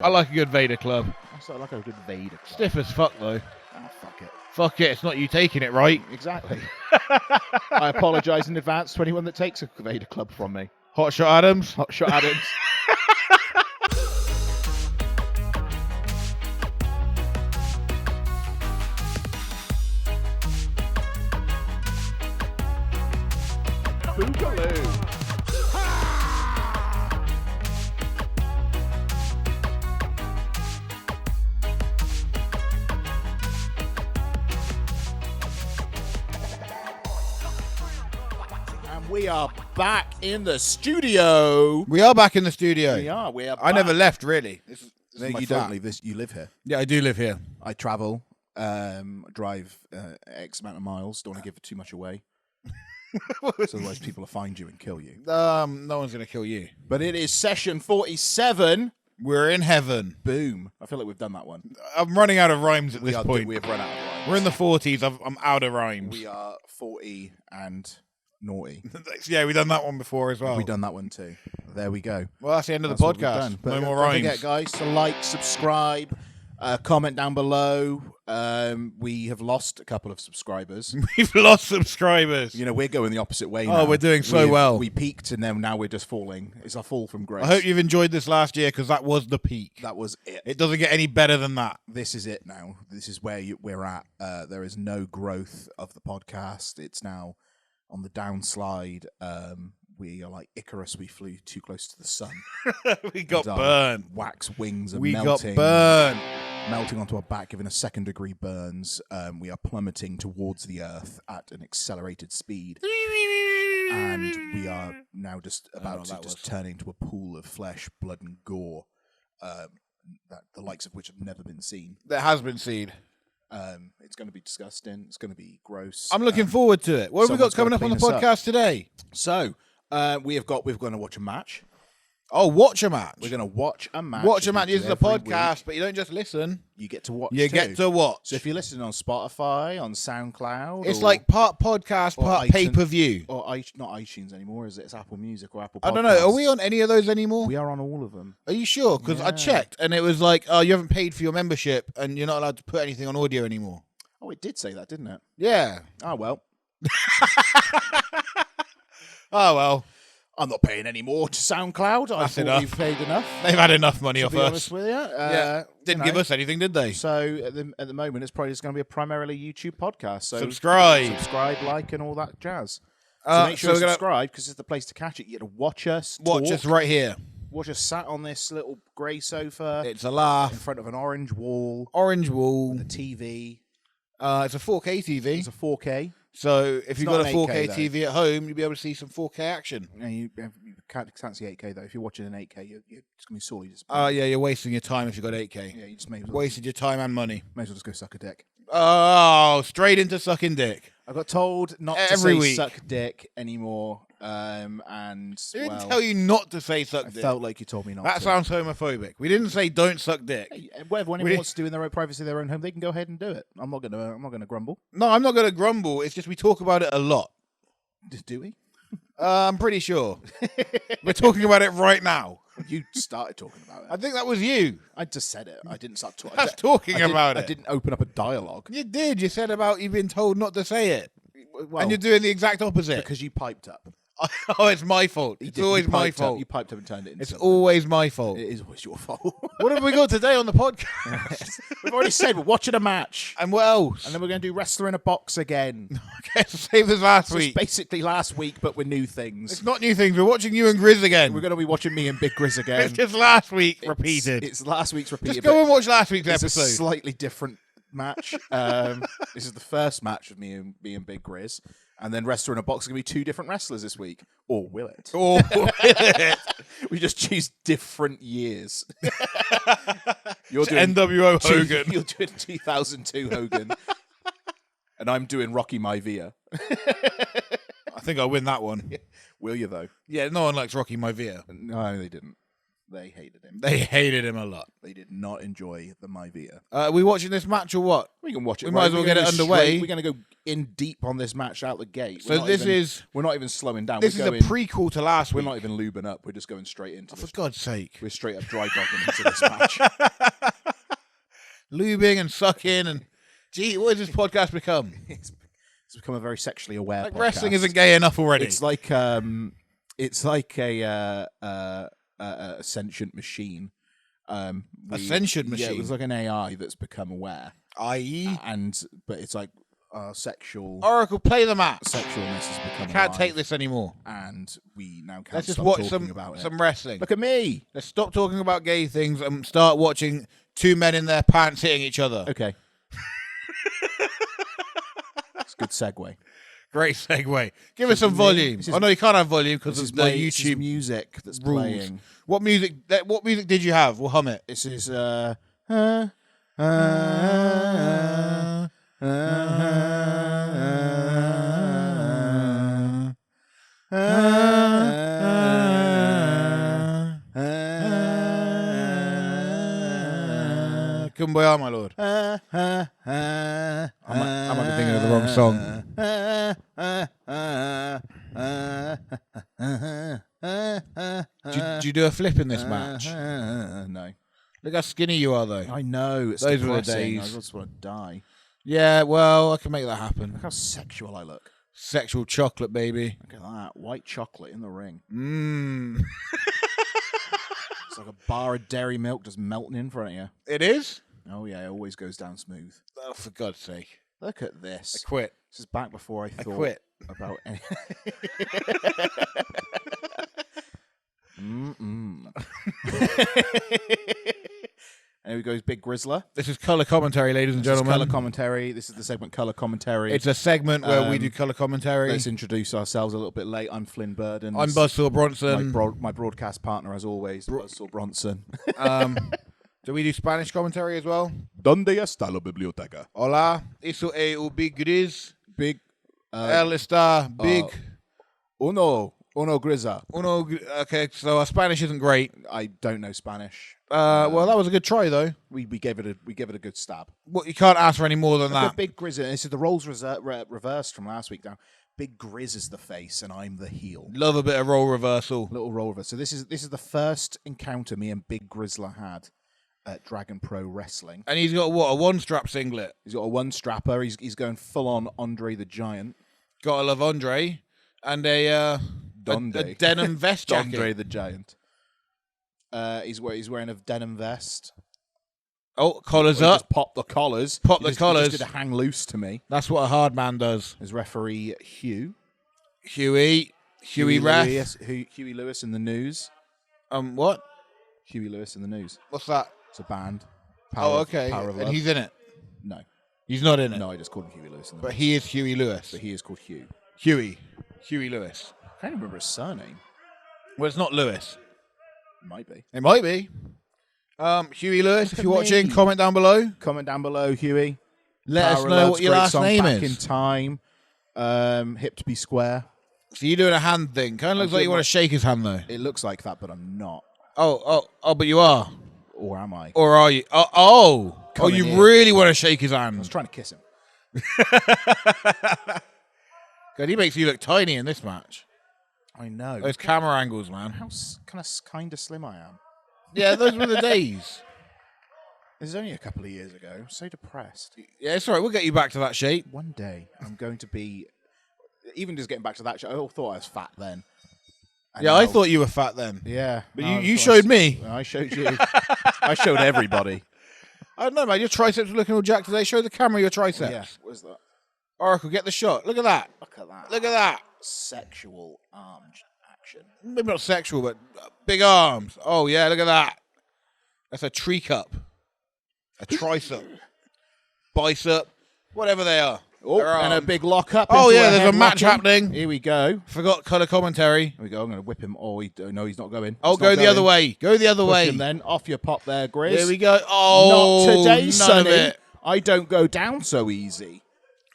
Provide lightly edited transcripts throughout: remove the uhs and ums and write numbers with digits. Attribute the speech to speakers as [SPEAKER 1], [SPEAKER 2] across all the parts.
[SPEAKER 1] I like a good Vader club.
[SPEAKER 2] I like a good Vader club.
[SPEAKER 1] Stiff as fuck, though.
[SPEAKER 2] Ah, fuck it.
[SPEAKER 1] Fuck it, it's not you taking it, right?
[SPEAKER 2] Exactly. I apologise in advance to anyone that takes a Vader club from me.
[SPEAKER 1] Hot Shot Adams.
[SPEAKER 2] Hot Shot Adams. Boogaloo. And we are back in the studio.
[SPEAKER 1] We are back in the studio.
[SPEAKER 2] We are back.
[SPEAKER 1] I never left, really. This is
[SPEAKER 2] No,
[SPEAKER 1] my
[SPEAKER 2] you
[SPEAKER 1] flat.
[SPEAKER 2] don't live this. You live here.
[SPEAKER 1] Yeah, I do live here.
[SPEAKER 2] I travel, drive X amount of miles. Don't want to give too much away. So otherwise people will find you and kill you.
[SPEAKER 1] No one's going to kill you.
[SPEAKER 2] But it is session 47.
[SPEAKER 1] We're in heaven.
[SPEAKER 2] Boom. I feel like we've done that one.
[SPEAKER 1] I'm running out of rhymes at this point.
[SPEAKER 2] We have run out of rhymes.
[SPEAKER 1] We're in the 40s. I'm out of rhymes.
[SPEAKER 2] We are 40 and naughty.
[SPEAKER 1] Yeah, we've done that one before as well.
[SPEAKER 2] We've done that one too. There we go.
[SPEAKER 1] Well, that's the end of
[SPEAKER 2] That's
[SPEAKER 1] the
[SPEAKER 2] what we've
[SPEAKER 1] podcast.
[SPEAKER 2] done. But
[SPEAKER 1] No more
[SPEAKER 2] don't
[SPEAKER 1] rhymes.
[SPEAKER 2] forget, guys, to like, subscribe, comment down below. We have lost a couple of subscribers.
[SPEAKER 1] We've lost subscribers.
[SPEAKER 2] You know, we're going the opposite way now.
[SPEAKER 1] Oh, we're doing so well.
[SPEAKER 2] We peaked and now we're just falling. It's a fall from grace.
[SPEAKER 1] I hope you've enjoyed this last year because that was the peak.
[SPEAKER 2] That was it.
[SPEAKER 1] It doesn't get any better than that.
[SPEAKER 2] This is it now. This is where we're at. There is no growth of the podcast. It's now on the downslide. We are like Icarus. We flew too close to the sun.
[SPEAKER 1] We got
[SPEAKER 2] And our
[SPEAKER 1] burned.
[SPEAKER 2] Wax wings are
[SPEAKER 1] We
[SPEAKER 2] melting.
[SPEAKER 1] got burned.
[SPEAKER 2] Melting onto our back, giving us second-degree burns. We are plummeting towards the earth at an accelerated speed. And we are now just about to just turn into a pool of flesh, blood, and gore, that the likes of which have never been seen.
[SPEAKER 1] That has been seen.
[SPEAKER 2] It's going to be disgusting. It's going to be gross.
[SPEAKER 1] I'm looking forward to it. What have we got
[SPEAKER 2] someone's
[SPEAKER 1] coming
[SPEAKER 2] gotta
[SPEAKER 1] up on the
[SPEAKER 2] clean us
[SPEAKER 1] podcast today?
[SPEAKER 2] So we're going to watch a match.
[SPEAKER 1] Oh, watch a match.
[SPEAKER 2] We're going to watch a match.
[SPEAKER 1] Watch a match. This is a
[SPEAKER 2] every
[SPEAKER 1] podcast,
[SPEAKER 2] week.
[SPEAKER 1] but you don't just listen.
[SPEAKER 2] You get to watch.
[SPEAKER 1] You
[SPEAKER 2] too.
[SPEAKER 1] get to watch.
[SPEAKER 2] So if you're listening on Spotify, on SoundCloud,
[SPEAKER 1] It's
[SPEAKER 2] or,
[SPEAKER 1] like part podcast,
[SPEAKER 2] or
[SPEAKER 1] part
[SPEAKER 2] iTunes-
[SPEAKER 1] pay-per-view.
[SPEAKER 2] or not iTunes anymore, is it? It's Apple Music or Apple Podcasts.
[SPEAKER 1] I don't know. Are we on any of those anymore?
[SPEAKER 2] We are on all of them.
[SPEAKER 1] Are you sure? Because I
[SPEAKER 2] Yeah.
[SPEAKER 1] checked, and it was like, oh, you haven't paid for your membership, and you're not allowed to put anything on audio anymore.
[SPEAKER 2] Oh, it did say that, didn't it?
[SPEAKER 1] Yeah.
[SPEAKER 2] Oh, well.
[SPEAKER 1] Oh, well.
[SPEAKER 2] I'm not paying any more to SoundCloud. I
[SPEAKER 1] That's
[SPEAKER 2] thought
[SPEAKER 1] enough.
[SPEAKER 2] we've paid enough.
[SPEAKER 1] They've had enough money
[SPEAKER 2] To
[SPEAKER 1] off
[SPEAKER 2] be honest
[SPEAKER 1] us.
[SPEAKER 2] with you.
[SPEAKER 1] Yeah. Didn't give us anything, did they?
[SPEAKER 2] So at the moment, it's probably just going to be a primarily YouTube podcast. So
[SPEAKER 1] Subscribe,
[SPEAKER 2] like, and all that jazz. So
[SPEAKER 1] Uh,
[SPEAKER 2] make
[SPEAKER 1] so
[SPEAKER 2] sure
[SPEAKER 1] we're
[SPEAKER 2] to
[SPEAKER 1] gonna-
[SPEAKER 2] subscribe because it's the place to catch it. You get to watch us.
[SPEAKER 1] Watch
[SPEAKER 2] talk,
[SPEAKER 1] us right here.
[SPEAKER 2] Watch us sat on this little grey sofa
[SPEAKER 1] It's a
[SPEAKER 2] in
[SPEAKER 1] laugh.
[SPEAKER 2] front of an orange wall,
[SPEAKER 1] Orange wall.
[SPEAKER 2] the TV.
[SPEAKER 1] It's a 4K TV.
[SPEAKER 2] It's a 4K.
[SPEAKER 1] So if you've
[SPEAKER 2] not
[SPEAKER 1] got a
[SPEAKER 2] an
[SPEAKER 1] 4K
[SPEAKER 2] 8K though.
[SPEAKER 1] TV at home, you'll be able to see some 4K action.
[SPEAKER 2] You can't see 8K though. If you're watching an 8K, you're just going to be sorely disappointed.
[SPEAKER 1] Yeah, you're wasting your time if you've got 8K.
[SPEAKER 2] Yeah, you just may as well
[SPEAKER 1] Wasted your time and money.
[SPEAKER 2] just go suck a dick.
[SPEAKER 1] Oh, straight into sucking dick.
[SPEAKER 2] I got told not
[SPEAKER 1] Every
[SPEAKER 2] to say
[SPEAKER 1] week.
[SPEAKER 2] suck dick anymore, and
[SPEAKER 1] We didn't tell you not to say suck
[SPEAKER 2] I
[SPEAKER 1] dick.
[SPEAKER 2] felt like you told me not
[SPEAKER 1] That
[SPEAKER 2] to.
[SPEAKER 1] sounds homophobic. We didn't say don't suck dick.
[SPEAKER 2] Hey, whatever anyone
[SPEAKER 1] We-
[SPEAKER 2] wants to do in their own privacy, their own home, they can go ahead and do it. I'm not gonna grumble.
[SPEAKER 1] No, I'm not going to grumble. It's just we talk about it a lot.
[SPEAKER 2] Do we?
[SPEAKER 1] I'm pretty sure. We're talking about it right now.
[SPEAKER 2] You started talking about
[SPEAKER 1] I
[SPEAKER 2] it.
[SPEAKER 1] think that was you.
[SPEAKER 2] I just said it. I didn't start talking.
[SPEAKER 1] That's talking about
[SPEAKER 2] I
[SPEAKER 1] it.
[SPEAKER 2] didn't open up a dialogue.
[SPEAKER 1] You did. You said about you've been told not to say it.
[SPEAKER 2] Well,
[SPEAKER 1] And you're doing the exact opposite.
[SPEAKER 2] because you piped up.
[SPEAKER 1] Oh, it's my fault.
[SPEAKER 2] You
[SPEAKER 1] It's
[SPEAKER 2] did.
[SPEAKER 1] always
[SPEAKER 2] You
[SPEAKER 1] my
[SPEAKER 2] piped up.
[SPEAKER 1] fault.
[SPEAKER 2] You piped up and turned it into
[SPEAKER 1] It's
[SPEAKER 2] something.
[SPEAKER 1] always my fault.
[SPEAKER 2] It is always your fault.
[SPEAKER 1] What have we got today on the podcast?
[SPEAKER 2] We've already said we're watching a match,
[SPEAKER 1] And what else?
[SPEAKER 2] and then we're going to do wrestler in a box again.
[SPEAKER 1] Okay, same as last
[SPEAKER 2] So it's
[SPEAKER 1] week.
[SPEAKER 2] basically last week, but with new things.
[SPEAKER 1] It's not new things. We're watching you and Grizz again.
[SPEAKER 2] We're going to be watching me and Big Grizz again.
[SPEAKER 1] It's just last week repeated.
[SPEAKER 2] It's last week's repeated.
[SPEAKER 1] Just go and watch last week's
[SPEAKER 2] It's a
[SPEAKER 1] episode.
[SPEAKER 2] slightly different match. This is the first match of me and Big Grizz, and then wrestler in a box is going to be two different wrestlers this week, or will it?
[SPEAKER 1] Or
[SPEAKER 2] We just choose different years. You're
[SPEAKER 1] It's NWO Hogan.
[SPEAKER 2] You're doing 2002 Hogan, and I'm doing Rocky Maivia.
[SPEAKER 1] I think I win that one.
[SPEAKER 2] Will you though?
[SPEAKER 1] Yeah, no one likes Rocky Maivia.
[SPEAKER 2] No, they didn't. They hated him.
[SPEAKER 1] They hated him a lot.
[SPEAKER 2] They did not enjoy the Maivia.
[SPEAKER 1] Are we watching this match or what?
[SPEAKER 2] We can watch it.
[SPEAKER 1] We might as well get it underway.
[SPEAKER 2] We're going to go in deep on this match out the gate.
[SPEAKER 1] So we're
[SPEAKER 2] not even slowing down.
[SPEAKER 1] This is a prequel to last week.
[SPEAKER 2] We're not even lubing up. We're just going straight into this.
[SPEAKER 1] For God's sake.
[SPEAKER 2] We're straight up dry dogging into this match.
[SPEAKER 1] Lubing and sucking and... Gee, what has this podcast become?
[SPEAKER 2] It's become a very sexually aware podcast.
[SPEAKER 1] Wrestling isn't gay enough already.
[SPEAKER 2] It's like a sentient machine.
[SPEAKER 1] A sentient machine?
[SPEAKER 2] Yeah, it was like an AI that's become aware.
[SPEAKER 1] I.e.?
[SPEAKER 2] But it's like sexual...
[SPEAKER 1] Oracle, play the match.
[SPEAKER 2] Sexualness has become
[SPEAKER 1] Can't
[SPEAKER 2] alive,
[SPEAKER 1] take this anymore.
[SPEAKER 2] and we now can't
[SPEAKER 1] Let's just
[SPEAKER 2] stop
[SPEAKER 1] watch
[SPEAKER 2] talking about it.
[SPEAKER 1] some wrestling.
[SPEAKER 2] Look at me!
[SPEAKER 1] Let's stop talking about gay things and start watching two men in their pants hitting each other.
[SPEAKER 2] Okay. It's a good segue.
[SPEAKER 1] Great segue. Give us some volume. Oh no, you can't have volume because of the
[SPEAKER 2] This is
[SPEAKER 1] YouTube
[SPEAKER 2] music that's
[SPEAKER 1] rules.
[SPEAKER 2] playing.
[SPEAKER 1] What music did you have? We'll hum it.
[SPEAKER 2] This is
[SPEAKER 1] Kumbaya, my lord. I might be thinking of the wrong song. Did you do a flip in this match?
[SPEAKER 2] No.
[SPEAKER 1] Look how skinny you are, though.
[SPEAKER 2] I know. It's
[SPEAKER 1] Those were the
[SPEAKER 2] depressing.
[SPEAKER 1] days.
[SPEAKER 2] I just want to die.
[SPEAKER 1] Yeah, well, I can make that happen.
[SPEAKER 2] Look how sexual I look.
[SPEAKER 1] Sexual chocolate, baby.
[SPEAKER 2] Look at that. White chocolate in the ring.
[SPEAKER 1] Mmm.
[SPEAKER 2] It's like a bar of dairy milk just melting in front of you.
[SPEAKER 1] It is?
[SPEAKER 2] Oh, yeah. It always goes down smooth.
[SPEAKER 1] Oh, for God's sake.
[SPEAKER 2] Look at this.
[SPEAKER 1] I quit.
[SPEAKER 2] This is back before I thought
[SPEAKER 1] quit.
[SPEAKER 2] about any... And here goes Big Grizzler.
[SPEAKER 1] This is colour commentary, ladies and gentlemen.
[SPEAKER 2] Colour commentary. This is the segment Colour Commentary.
[SPEAKER 1] It's a segment where we do colour commentary.
[SPEAKER 2] Let's introduce ourselves a little bit late. I'm Flynn Burden.
[SPEAKER 1] I'm Buzzsaw Bronson.
[SPEAKER 2] My broadcast partner, as always, Buzzsaw Bronson.
[SPEAKER 1] Do we do Spanish commentary as well?
[SPEAKER 2] ¿Dónde está la biblioteca?
[SPEAKER 1] Hola, eso es un Big Grizz.
[SPEAKER 2] Big.
[SPEAKER 1] Él está Big.
[SPEAKER 2] Uno Grizzler.
[SPEAKER 1] Okay, so our Spanish isn't great.
[SPEAKER 2] I don't know Spanish.
[SPEAKER 1] Well, that was a good try, though.
[SPEAKER 2] We gave it a good stab.
[SPEAKER 1] What, you can't ask for any more than
[SPEAKER 2] Look
[SPEAKER 1] that.
[SPEAKER 2] at Big Grizz. This is the roles reversed from last week. Now, Big Grizz is the face, and I'm the heel.
[SPEAKER 1] Love a bit of role reversal.
[SPEAKER 2] Little role reversal. So this is the first encounter me and Big Grizzler had at Dragon Pro Wrestling.
[SPEAKER 1] And he's got, what, a one-strap singlet?
[SPEAKER 2] He's got a one-strapper. He's going full-on Andre the Giant.
[SPEAKER 1] Gotta love Andre. And a denim vest jacket.
[SPEAKER 2] Andre the Giant. He's wearing a denim vest.
[SPEAKER 1] Oh, collars up.
[SPEAKER 2] Just pop the collars.
[SPEAKER 1] Pop the collars.
[SPEAKER 2] He just did a hang loose to me.
[SPEAKER 1] That's what a hard man does.
[SPEAKER 2] His referee, Huey
[SPEAKER 1] ref.
[SPEAKER 2] Huey Lewis in the news.
[SPEAKER 1] What?
[SPEAKER 2] Huey Lewis in the news.
[SPEAKER 1] What's that?
[SPEAKER 2] It's a band.
[SPEAKER 1] Okay.
[SPEAKER 2] Power of
[SPEAKER 1] And
[SPEAKER 2] Love.
[SPEAKER 1] he's in it?
[SPEAKER 2] No.
[SPEAKER 1] He's not in it?
[SPEAKER 2] No, I just called him Huey Lewis in the
[SPEAKER 1] But
[SPEAKER 2] news.
[SPEAKER 1] he is Huey Lewis.
[SPEAKER 2] But he is called Hugh.
[SPEAKER 1] Huey Lewis.
[SPEAKER 2] I can't remember his surname.
[SPEAKER 1] Well, it's not Lewis.
[SPEAKER 2] It might be.
[SPEAKER 1] It might be. Huey Lewis, if you're watching, comment down below.
[SPEAKER 2] Comment down below, Huey.
[SPEAKER 1] Let us
[SPEAKER 2] Power of
[SPEAKER 1] know
[SPEAKER 2] Love's
[SPEAKER 1] what your
[SPEAKER 2] great
[SPEAKER 1] last
[SPEAKER 2] song,
[SPEAKER 1] name
[SPEAKER 2] Back
[SPEAKER 1] is.
[SPEAKER 2] in Time. Hip to be square.
[SPEAKER 1] So you're doing a hand thing. Kind of looks like you want to shake his hand, though.
[SPEAKER 2] It looks like that, but I'm not.
[SPEAKER 1] Oh, but you are.
[SPEAKER 2] Or am I?
[SPEAKER 1] Or are you? Oh,
[SPEAKER 2] Coming
[SPEAKER 1] you
[SPEAKER 2] in.
[SPEAKER 1] really want to shake his
[SPEAKER 2] I was
[SPEAKER 1] hand.
[SPEAKER 2] trying to kiss him.
[SPEAKER 1] God, he makes you look tiny in this match.
[SPEAKER 2] I know.
[SPEAKER 1] Those camera angles, man.
[SPEAKER 2] How kind of slim I am.
[SPEAKER 1] Yeah, those were the days.
[SPEAKER 2] This is only a couple of years ago. I'm so depressed.
[SPEAKER 1] Yeah, it's all right. We'll get you back to that shape.
[SPEAKER 2] One day, I'm going to be... Even just getting back to that, I thought I was fat then. And
[SPEAKER 1] Yeah,
[SPEAKER 2] now-
[SPEAKER 1] I thought you were fat then.
[SPEAKER 2] Yeah.
[SPEAKER 1] But
[SPEAKER 2] no,
[SPEAKER 1] you
[SPEAKER 2] I thought
[SPEAKER 1] showed me.
[SPEAKER 2] I showed you. I showed everybody.
[SPEAKER 1] I don't know, man. Your triceps are looking all jacked today. Show the camera your triceps.
[SPEAKER 2] Yeah. What is that?
[SPEAKER 1] Oracle, get the shot. Look at that.
[SPEAKER 2] Look at that.
[SPEAKER 1] Look at that.
[SPEAKER 2] Sexual arm action.
[SPEAKER 1] Maybe not sexual, but big arms. Oh, yeah, look at that. That's a tree cup. A tricep. Bicep. Whatever they are.
[SPEAKER 2] Oh,
[SPEAKER 1] They're
[SPEAKER 2] and a
[SPEAKER 1] arms.
[SPEAKER 2] big lock up.
[SPEAKER 1] Oh,
[SPEAKER 2] into
[SPEAKER 1] yeah,
[SPEAKER 2] a
[SPEAKER 1] there's a
[SPEAKER 2] head
[SPEAKER 1] match
[SPEAKER 2] locking.
[SPEAKER 1] happening.
[SPEAKER 2] Here we go.
[SPEAKER 1] Forgot colour commentary.
[SPEAKER 2] Here we go. I'm going to whip him. Oh, no, he's not going.
[SPEAKER 1] Oh,
[SPEAKER 2] He's
[SPEAKER 1] go
[SPEAKER 2] not
[SPEAKER 1] the other
[SPEAKER 2] going.
[SPEAKER 1] way. Go the other
[SPEAKER 2] Push
[SPEAKER 1] way.
[SPEAKER 2] him then. Off your pop there, Grizz.
[SPEAKER 1] There we go. Oh,
[SPEAKER 2] Not today,
[SPEAKER 1] none
[SPEAKER 2] Sonny.
[SPEAKER 1] of it.
[SPEAKER 2] I don't go down so easy.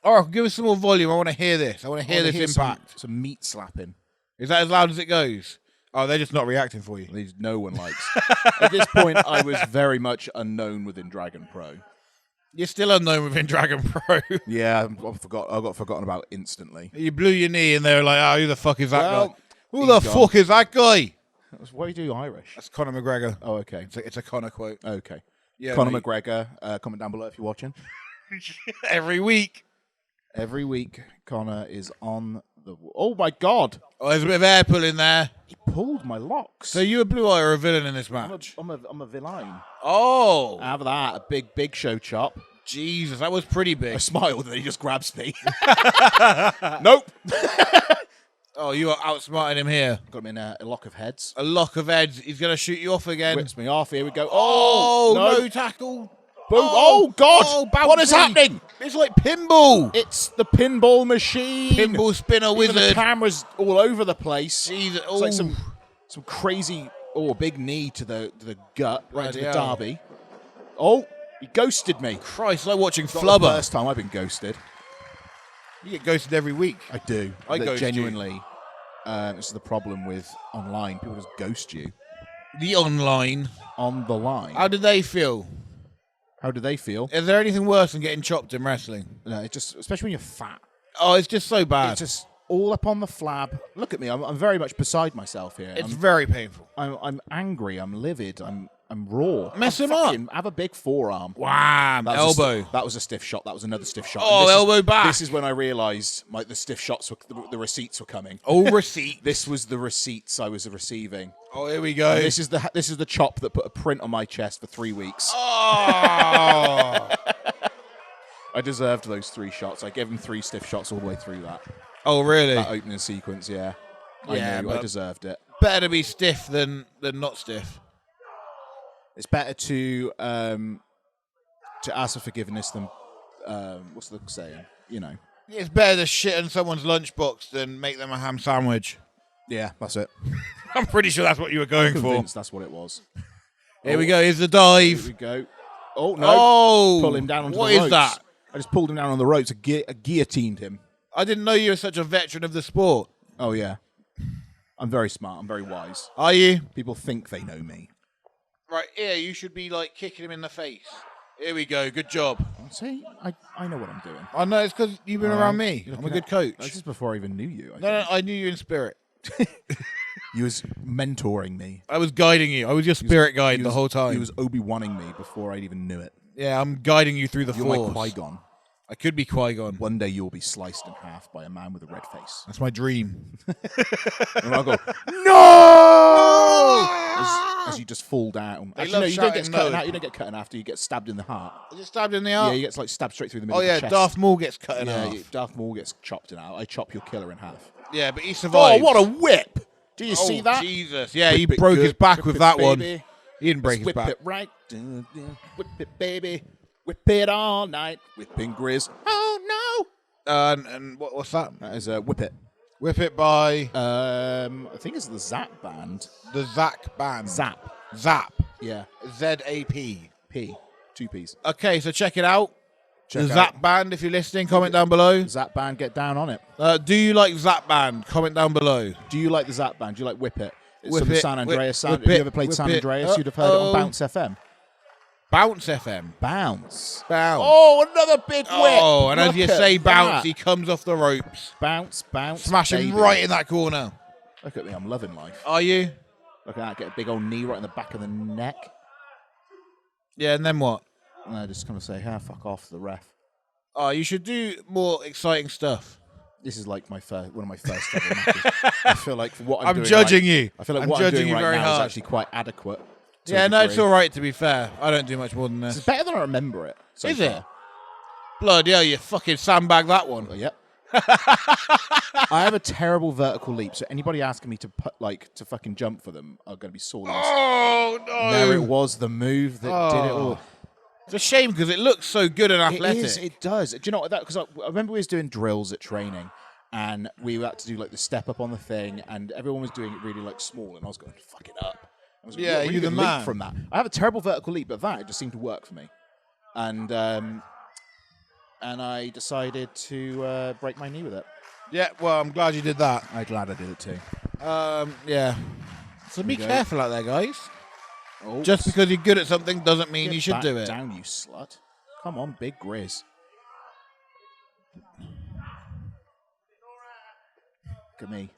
[SPEAKER 1] Oracle, give us some more volume. I want to hear this. I want to hear this
[SPEAKER 2] Here's
[SPEAKER 1] impact.
[SPEAKER 2] Some meat slapping.
[SPEAKER 1] Is that as loud as it goes? Oh, they're just not reacting for you.
[SPEAKER 2] These no one likes. At this point, I was very much unknown within Dragon Pro.
[SPEAKER 1] You're still unknown within Dragon Pro.
[SPEAKER 2] Yeah, I got forgotten about instantly.
[SPEAKER 1] You blew your knee and they were like, oh, who the fuck is that guy? Who
[SPEAKER 2] he's
[SPEAKER 1] the fuck is that guy?
[SPEAKER 2] Why do you do Irish?
[SPEAKER 1] That's Conor McGregor.
[SPEAKER 2] Oh, okay.
[SPEAKER 1] It's a Conor quote.
[SPEAKER 2] Okay.
[SPEAKER 1] Yeah,
[SPEAKER 2] Conor McGregor, comment down below if you're watching.
[SPEAKER 1] Every week.
[SPEAKER 2] Every week, Conor is on the... Oh, my God.
[SPEAKER 1] Oh, there's a bit of hair pulling there.
[SPEAKER 2] He pulled my locks.
[SPEAKER 1] So you a blue eye or a villain in this match?
[SPEAKER 2] I'm a villain.
[SPEAKER 1] Oh.
[SPEAKER 2] Out of that, a big show chop.
[SPEAKER 1] Jesus, that was pretty big.
[SPEAKER 2] I smiled and he just grabs me. Nope.
[SPEAKER 1] Oh, you are outsmarting him here.
[SPEAKER 2] Got him in a lock of heads.
[SPEAKER 1] A lock of heads. He's going to shoot you off again.
[SPEAKER 2] Whips me off. Here we go.
[SPEAKER 1] Oh,
[SPEAKER 2] no,
[SPEAKER 1] no tackle.
[SPEAKER 2] Boom. Oh, God.
[SPEAKER 1] Oh,
[SPEAKER 2] what is happening?
[SPEAKER 1] It's like pinball.
[SPEAKER 2] It's the pinball machine.
[SPEAKER 1] Pinball spinner
[SPEAKER 2] Even
[SPEAKER 1] wizard.
[SPEAKER 2] the camera's all over the place.
[SPEAKER 1] Jesus.
[SPEAKER 2] It's like some crazy, big knee to the gut, right to the derby. Oh, he ghosted me.
[SPEAKER 1] Christ, like watching
[SPEAKER 2] It's not
[SPEAKER 1] Flubber.
[SPEAKER 2] the first time I've been ghosted.
[SPEAKER 1] You get ghosted every week.
[SPEAKER 2] I do.
[SPEAKER 1] I ghost
[SPEAKER 2] genuinely. This is the problem with online. People just ghost you.
[SPEAKER 1] The online.
[SPEAKER 2] On the line.
[SPEAKER 1] How did they feel?
[SPEAKER 2] How do they feel?
[SPEAKER 1] Is there anything worse than getting chopped in wrestling?
[SPEAKER 2] No, it's just, especially when you're fat.
[SPEAKER 1] Oh, it's just so bad.
[SPEAKER 2] It's just all up on the flab. Look at me. I'm very much beside myself here.
[SPEAKER 1] It's very painful.
[SPEAKER 2] I'm angry. I'm livid. I'm raw.
[SPEAKER 1] Mess him up.
[SPEAKER 2] Have a big forearm.
[SPEAKER 1] Wham! Elbow.
[SPEAKER 2] That was a stiff shot. That was another stiff shot.
[SPEAKER 1] Oh, elbow back.
[SPEAKER 2] This is when I realised the stiff shots, the receipts were coming.
[SPEAKER 1] Oh, receipt.
[SPEAKER 2] This was the receipts I was receiving.
[SPEAKER 1] Oh, here we go.
[SPEAKER 2] And this is the chop that put a print on my chest for 3 weeks.
[SPEAKER 1] Oh.
[SPEAKER 2] I deserved those 3 shots. I gave him 3 stiff shots all the way through that.
[SPEAKER 1] Oh, really?
[SPEAKER 2] That opening sequence, yeah. I knew. I deserved it.
[SPEAKER 1] Better to be stiff than not stiff.
[SPEAKER 2] It's better to ask for forgiveness than what's the saying? You know.
[SPEAKER 1] It's better to shit in someone's lunchbox than make them a ham sandwich.
[SPEAKER 2] Yeah, that's it.
[SPEAKER 1] I'm pretty sure that's what you were going for.
[SPEAKER 2] That's what it was.
[SPEAKER 1] Here we go. Here's the dive.
[SPEAKER 2] Here we go. Oh no!
[SPEAKER 1] Oh,
[SPEAKER 2] pull him down onto
[SPEAKER 1] what
[SPEAKER 2] the ropes.
[SPEAKER 1] is that?
[SPEAKER 2] I just pulled him down on the ropes. I guillotined him.
[SPEAKER 1] I didn't know you were such a veteran of the sport.
[SPEAKER 2] Oh yeah. I'm very smart. I'm very wise.
[SPEAKER 1] Are you?
[SPEAKER 2] People think they know me.
[SPEAKER 1] Right here, you should be like kicking him in the face. Here we go. Good job.
[SPEAKER 2] See, I know what I'm doing.
[SPEAKER 1] I know it's because you've been around me. I'm a good coach.
[SPEAKER 2] This is before I even knew you.
[SPEAKER 1] No, I knew you in spirit.
[SPEAKER 2] You was mentoring me.
[SPEAKER 1] I was guiding you. I was your spirit guide the whole time.
[SPEAKER 2] He was Obi-Wanning me before I even knew it.
[SPEAKER 1] Yeah, I'm guiding you through the
[SPEAKER 2] You're
[SPEAKER 1] Force.
[SPEAKER 2] my Qui-Gon.
[SPEAKER 1] I could be Qui-Gon.
[SPEAKER 2] One day you'll be sliced in half by a man with a red face.
[SPEAKER 1] That's my dream.
[SPEAKER 2] And I'll go, no! As you just fall down. Actually, no, you don't get cut in half. You don't get cut in half. You get stabbed in the heart.
[SPEAKER 1] Is it stabbed in the heart?
[SPEAKER 2] Yeah, you get like stabbed straight through the middle
[SPEAKER 1] Oh
[SPEAKER 2] of the
[SPEAKER 1] yeah,
[SPEAKER 2] chest.
[SPEAKER 1] Darth Maul gets cut in half.
[SPEAKER 2] Yeah, Darth Maul gets chopped in half. I chop your killer in half.
[SPEAKER 1] Yeah, but he survived.
[SPEAKER 2] Oh, what a whip! Do you see that?
[SPEAKER 1] Jesus. Yeah,
[SPEAKER 2] Whip
[SPEAKER 1] he
[SPEAKER 2] it
[SPEAKER 1] broke
[SPEAKER 2] good.
[SPEAKER 1] his back
[SPEAKER 2] Whip
[SPEAKER 1] with
[SPEAKER 2] it,
[SPEAKER 1] that
[SPEAKER 2] baby.
[SPEAKER 1] one. He didn't break his
[SPEAKER 2] Whip
[SPEAKER 1] back.
[SPEAKER 2] it right. Whip it, baby. Whip it all night. Whipping Grizz. Oh, no.
[SPEAKER 1] And what's that?
[SPEAKER 2] That is Whip It.
[SPEAKER 1] Whip It by
[SPEAKER 2] I think it's the Zap Band.
[SPEAKER 1] the Zack Band.
[SPEAKER 2] Zap.
[SPEAKER 1] Zap.
[SPEAKER 2] Yeah.
[SPEAKER 1] Z-A-P.
[SPEAKER 2] P. 2 P's.
[SPEAKER 1] Okay, so check it out.
[SPEAKER 2] Check
[SPEAKER 1] the
[SPEAKER 2] out.
[SPEAKER 1] Zap Band, if you're listening, comment down below.
[SPEAKER 2] Zap Band, get down on it.
[SPEAKER 1] Do you like Zap Band? Comment down below.
[SPEAKER 2] Do you like the Zap Band? Do you like Whip It? It's
[SPEAKER 1] Whip
[SPEAKER 2] from
[SPEAKER 1] it,
[SPEAKER 2] San Andreas.
[SPEAKER 1] whip
[SPEAKER 2] Have you
[SPEAKER 1] it,
[SPEAKER 2] ever played
[SPEAKER 1] whip
[SPEAKER 2] San
[SPEAKER 1] it.
[SPEAKER 2] Andreas? You'd have heard it on Bounce FM.
[SPEAKER 1] Bounce FM.
[SPEAKER 2] Bounce.
[SPEAKER 1] Bounce.
[SPEAKER 2] Oh, another big whip.
[SPEAKER 1] Oh, and as
[SPEAKER 2] Look
[SPEAKER 1] you
[SPEAKER 2] at
[SPEAKER 1] say bounce,
[SPEAKER 2] that.
[SPEAKER 1] he comes off the ropes.
[SPEAKER 2] Bounce, bounce.
[SPEAKER 1] Smash him
[SPEAKER 2] baby.
[SPEAKER 1] right in that corner.
[SPEAKER 2] Look at me, I'm loving life.
[SPEAKER 1] Are you?
[SPEAKER 2] Look at that, get a big old knee right in the back of the neck.
[SPEAKER 1] Yeah, and then what?
[SPEAKER 2] And I just kind of say, fuck off to the ref.
[SPEAKER 1] Oh, you should do more exciting stuff.
[SPEAKER 2] This is like one of my first ever matches. I feel like for what I'm doing
[SPEAKER 1] judging you.
[SPEAKER 2] I feel like
[SPEAKER 1] I'm
[SPEAKER 2] what I'm
[SPEAKER 1] judging
[SPEAKER 2] doing
[SPEAKER 1] you
[SPEAKER 2] right
[SPEAKER 1] very
[SPEAKER 2] now
[SPEAKER 1] hard.
[SPEAKER 2] is actually quite adequate. to
[SPEAKER 1] Yeah,
[SPEAKER 2] a
[SPEAKER 1] no, it's
[SPEAKER 2] degree.
[SPEAKER 1] all right, to be fair. I don't do much more than this.
[SPEAKER 2] It's better than I remember it. So
[SPEAKER 1] Is
[SPEAKER 2] far.
[SPEAKER 1] it? Bloody hell, you fucking sandbag that one.
[SPEAKER 2] But, yep. I have a terrible vertical leap, so anybody asking me to to fucking jump for them are going to be sore.
[SPEAKER 1] Oh, no.
[SPEAKER 2] No, it was the move that did it all.
[SPEAKER 1] It's a shame because it looks so good and athletic.
[SPEAKER 2] It does. Do you know what that? Because I remember we was doing drills at training, and we had to do like the step up on the thing, and everyone was doing it really like small, and I was going fuck it up. I was like,
[SPEAKER 1] Yeah,
[SPEAKER 2] really
[SPEAKER 1] you're the
[SPEAKER 2] good leap
[SPEAKER 1] man.
[SPEAKER 2] from that. I have a terrible vertical leap, but that it just seemed to work for me, and I decided to break my knee with it.
[SPEAKER 1] Yeah, well, I'm glad you did that.
[SPEAKER 2] I'm glad I did it too.
[SPEAKER 1] Yeah. So be careful out there, guys.
[SPEAKER 2] Oh,
[SPEAKER 1] Just because you're good at something doesn't mean
[SPEAKER 2] get
[SPEAKER 1] you should
[SPEAKER 2] back
[SPEAKER 1] do it.
[SPEAKER 2] Down, you slut. Come on, big Grizz. Look at me.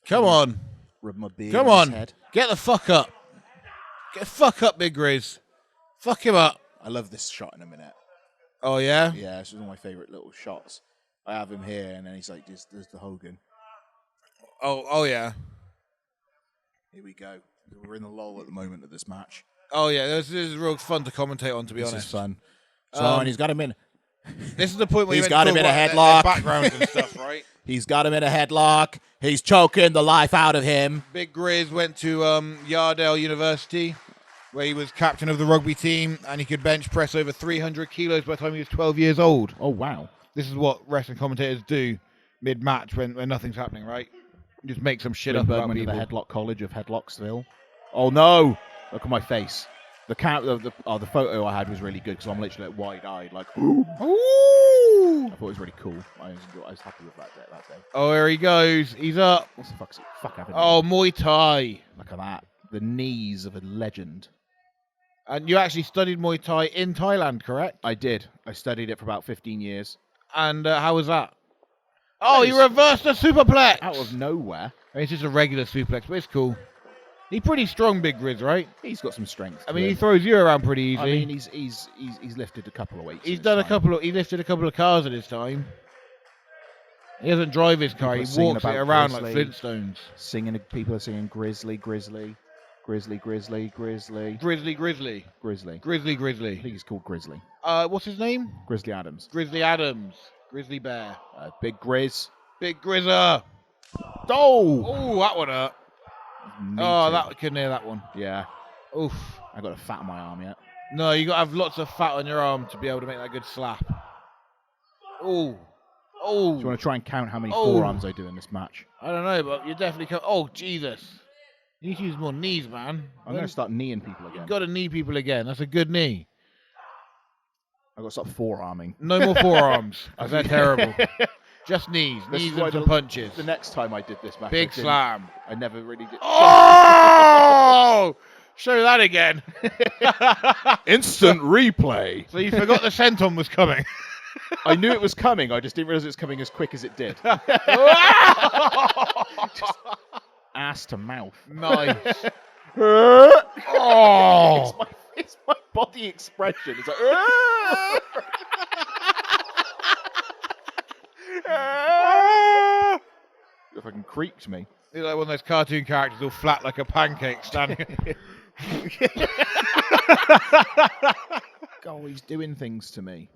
[SPEAKER 1] Come on.
[SPEAKER 2] Rub my beard
[SPEAKER 1] Come
[SPEAKER 2] on
[SPEAKER 1] on.
[SPEAKER 2] his head.
[SPEAKER 1] Get the fuck up. Get the fuck up, Big Grizz. Fuck him up.
[SPEAKER 2] I love this shot in a minute.
[SPEAKER 1] Oh, yeah?
[SPEAKER 2] Yeah, this is one of my favourite little shots. I have him here, and then he's like, there's the Hogan.
[SPEAKER 1] Oh, yeah.
[SPEAKER 2] Here we go. We're in the lull at the moment of this match.
[SPEAKER 1] Oh, yeah. This is real fun to commentate on, to be honest.
[SPEAKER 2] This is fun. So, and he's got him in.
[SPEAKER 1] This is the point where
[SPEAKER 2] He's
[SPEAKER 1] you
[SPEAKER 2] got him in a headlock.
[SPEAKER 1] Backgrounds and stuff, right?
[SPEAKER 2] He's got him in a headlock. He's choking the life out of him.
[SPEAKER 1] Big Grizz went to Yardale University, where he was captain of the rugby team, and he could bench press over 300 kilos by the time he was 12 years old.
[SPEAKER 2] Oh, wow.
[SPEAKER 1] This is what wrestling commentators do mid-match when nothing's happening, right? You just make some shit up about
[SPEAKER 2] went to
[SPEAKER 1] people.
[SPEAKER 2] the Headlock College of Headlocksville. Oh, no. Look at my face. The photo I had was really good because I'm literally like wide-eyed, like, ooh. I thought it was really cool. I was happy with that day.
[SPEAKER 1] Oh, here he goes. He's up.
[SPEAKER 2] What's the fuck happened?
[SPEAKER 1] Oh, Muay Thai.
[SPEAKER 2] Look at that. The knees of a legend.
[SPEAKER 1] And you actually studied Muay Thai in Thailand, correct?
[SPEAKER 2] I did. I studied it for about 15 years.
[SPEAKER 1] And how was that? Oh, he reversed a superplex.
[SPEAKER 2] Out of nowhere.
[SPEAKER 1] I mean, it's just a regular suplex, but it's cool. He's pretty strong, Big Grizz, right?
[SPEAKER 2] He's got some strength.
[SPEAKER 1] I mean, he throws you around pretty easy.
[SPEAKER 2] I mean, he's lifted a couple of weights.
[SPEAKER 1] He lifted a couple of cars at his time. He doesn't drive his car. He walks it around like Flintstones.
[SPEAKER 2] People are singing Grizzly, Grizzly, Grizzly, Grizzly, Grizzly,
[SPEAKER 1] Grizzly, Grizzly,
[SPEAKER 2] Grizzly.
[SPEAKER 1] Grizzly, Grizzly.
[SPEAKER 2] I think he's called Grizzly.
[SPEAKER 1] What's his name?
[SPEAKER 2] Grizzly Adams.
[SPEAKER 1] Grizzly Adams. Grizzly Bear.
[SPEAKER 2] Big Grizz.
[SPEAKER 1] Big Grizzer.
[SPEAKER 2] Oh,
[SPEAKER 1] that one hurt. That couldn't hear that one.
[SPEAKER 2] Yeah.
[SPEAKER 1] Oof.
[SPEAKER 2] I got a fat on my arm yet.
[SPEAKER 1] No, you got to have lots of fat on your arm to be able to make that good slap. Oh.
[SPEAKER 2] Do you want to try and count how many forearms I do in this match?
[SPEAKER 1] I don't know, but you definitely Oh, Jesus. You need to use more knees, man.
[SPEAKER 2] I'm going to start kneeing people again.
[SPEAKER 1] You've got to knee people again. That's a good knee.
[SPEAKER 2] I've got to stop forearming.
[SPEAKER 1] No more forearms, because they're terrible. Just knees. Knees and some punches.
[SPEAKER 2] The next time I did this match,
[SPEAKER 1] Big slam.
[SPEAKER 2] I never really did.
[SPEAKER 1] Oh! Show that again.
[SPEAKER 2] Instant replay.
[SPEAKER 1] So you forgot the senton was coming.
[SPEAKER 2] I knew it was coming. I just didn't realize it was coming as quick as it did. Just ass to mouth.
[SPEAKER 1] Nice. Oh!
[SPEAKER 2] It's my body expression. It's like. It fucking creeped me.
[SPEAKER 1] You're like one of those cartoon characters all flat like a pancake standing.
[SPEAKER 2] God, he's doing things to me.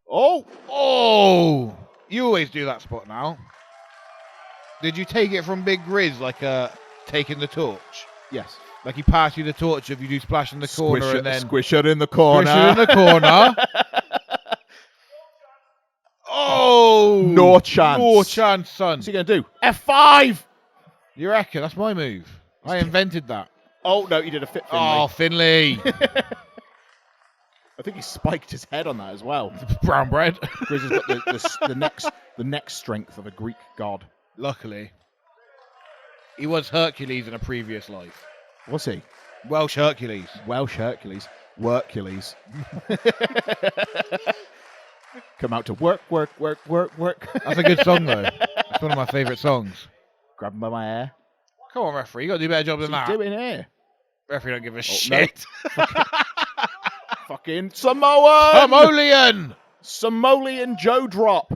[SPEAKER 1] Oh! You always do that spot now. Did you take it from Big Grizz like taking the torch?
[SPEAKER 2] Yes.
[SPEAKER 1] Like he passed you the torch if you do splash in the corner and then
[SPEAKER 2] squish it in the corner.
[SPEAKER 1] Squish it in the corner. Oh!
[SPEAKER 2] No chance.
[SPEAKER 1] No chance, son.
[SPEAKER 2] What's he going to do? F5!
[SPEAKER 1] You reckon? That's my move. I invented that.
[SPEAKER 2] Oh, no, you did a fit Finley.
[SPEAKER 1] Oh, Finley.
[SPEAKER 2] I think he spiked his head on that as well.
[SPEAKER 1] Brown bread.
[SPEAKER 2] Grizz has got the neck strength of a Greek god.
[SPEAKER 1] Luckily. He was Hercules in a previous life.
[SPEAKER 2] Was he?
[SPEAKER 1] Welsh Hercules.
[SPEAKER 2] Welsh Hercules. Workules. Come out to work.
[SPEAKER 1] That's a good song, though. It's one of my favourite songs.
[SPEAKER 2] Grab him by my hair.
[SPEAKER 1] Come on, referee. You got to do a better job than that.
[SPEAKER 2] What's he doing here?
[SPEAKER 1] Referee don't give a shit.
[SPEAKER 2] No. Fucking Samoan! Somalian Joe drop.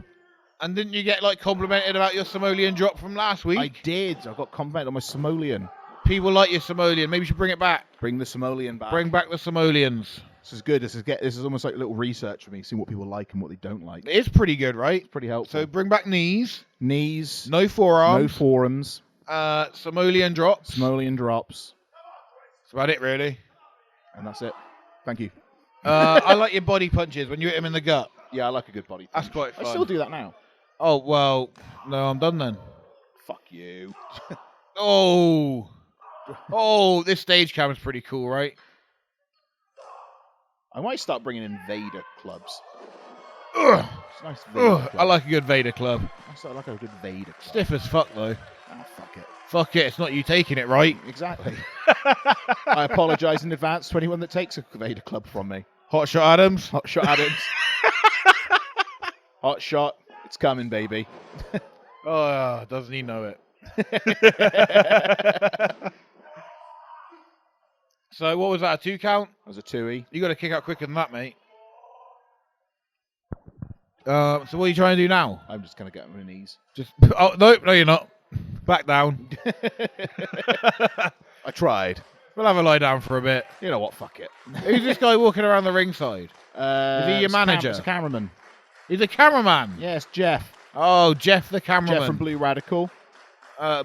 [SPEAKER 1] And didn't you get complimented about your Somalian drop from last week?
[SPEAKER 2] I did. I got complimented on my Somalian.
[SPEAKER 1] People like your Somalian. Maybe you should bring it back.
[SPEAKER 2] Bring the Somalian back.
[SPEAKER 1] Bring back the Somalians.
[SPEAKER 2] This is good. This is almost like a little research for me, seeing what people like and what they don't like.
[SPEAKER 1] It is pretty good, right?
[SPEAKER 2] It's pretty helpful.
[SPEAKER 1] So bring back knees.
[SPEAKER 2] Knees.
[SPEAKER 1] No forearms.
[SPEAKER 2] No forearms.
[SPEAKER 1] Somalian drops.
[SPEAKER 2] Somalian drops.
[SPEAKER 1] That's about it, really.
[SPEAKER 2] And that's it. Thank you.
[SPEAKER 1] I like your body punches when you hit him in the gut.
[SPEAKER 2] Yeah, I like a good body punch.
[SPEAKER 1] That's quite fun.
[SPEAKER 2] I still do that now.
[SPEAKER 1] Oh, well, no, I'm done then.
[SPEAKER 2] Fuck you.
[SPEAKER 1] Oh, this stage cam is pretty cool, right?
[SPEAKER 2] I might start bringing in Vader clubs.
[SPEAKER 1] Ugh.
[SPEAKER 2] It's a nice Vader
[SPEAKER 1] Ugh,
[SPEAKER 2] club.
[SPEAKER 1] I like a good Vader club.
[SPEAKER 2] I like a good Vader club.
[SPEAKER 1] Stiff as fuck, though.
[SPEAKER 2] Oh, fuck it.
[SPEAKER 1] Fuck it, it's not you taking it, right?
[SPEAKER 2] Exactly. I apologise in advance to anyone that takes a Vader club from me.
[SPEAKER 1] Hot shot Adams.
[SPEAKER 2] Hot shot Adams. Hot shot. It's coming, baby.
[SPEAKER 1] Oh, doesn't he know it? So, what was that, a 2 count?
[SPEAKER 2] That was a 2-E.
[SPEAKER 1] You got to kick out quicker than that, mate. So what are you trying to do now?
[SPEAKER 2] I'm just going to get on my knees.
[SPEAKER 1] Oh, no, you're not. Back down.
[SPEAKER 2] I tried.
[SPEAKER 1] We'll have a lie down for a bit.
[SPEAKER 2] You know what? Fuck it.
[SPEAKER 1] Who's this guy walking around the ringside? Is he your manager?
[SPEAKER 2] It's a cameraman.
[SPEAKER 1] He's a cameraman.
[SPEAKER 2] Yes, Jeff.
[SPEAKER 1] Oh, Jeff the cameraman.
[SPEAKER 2] Jeff from Blue Radical.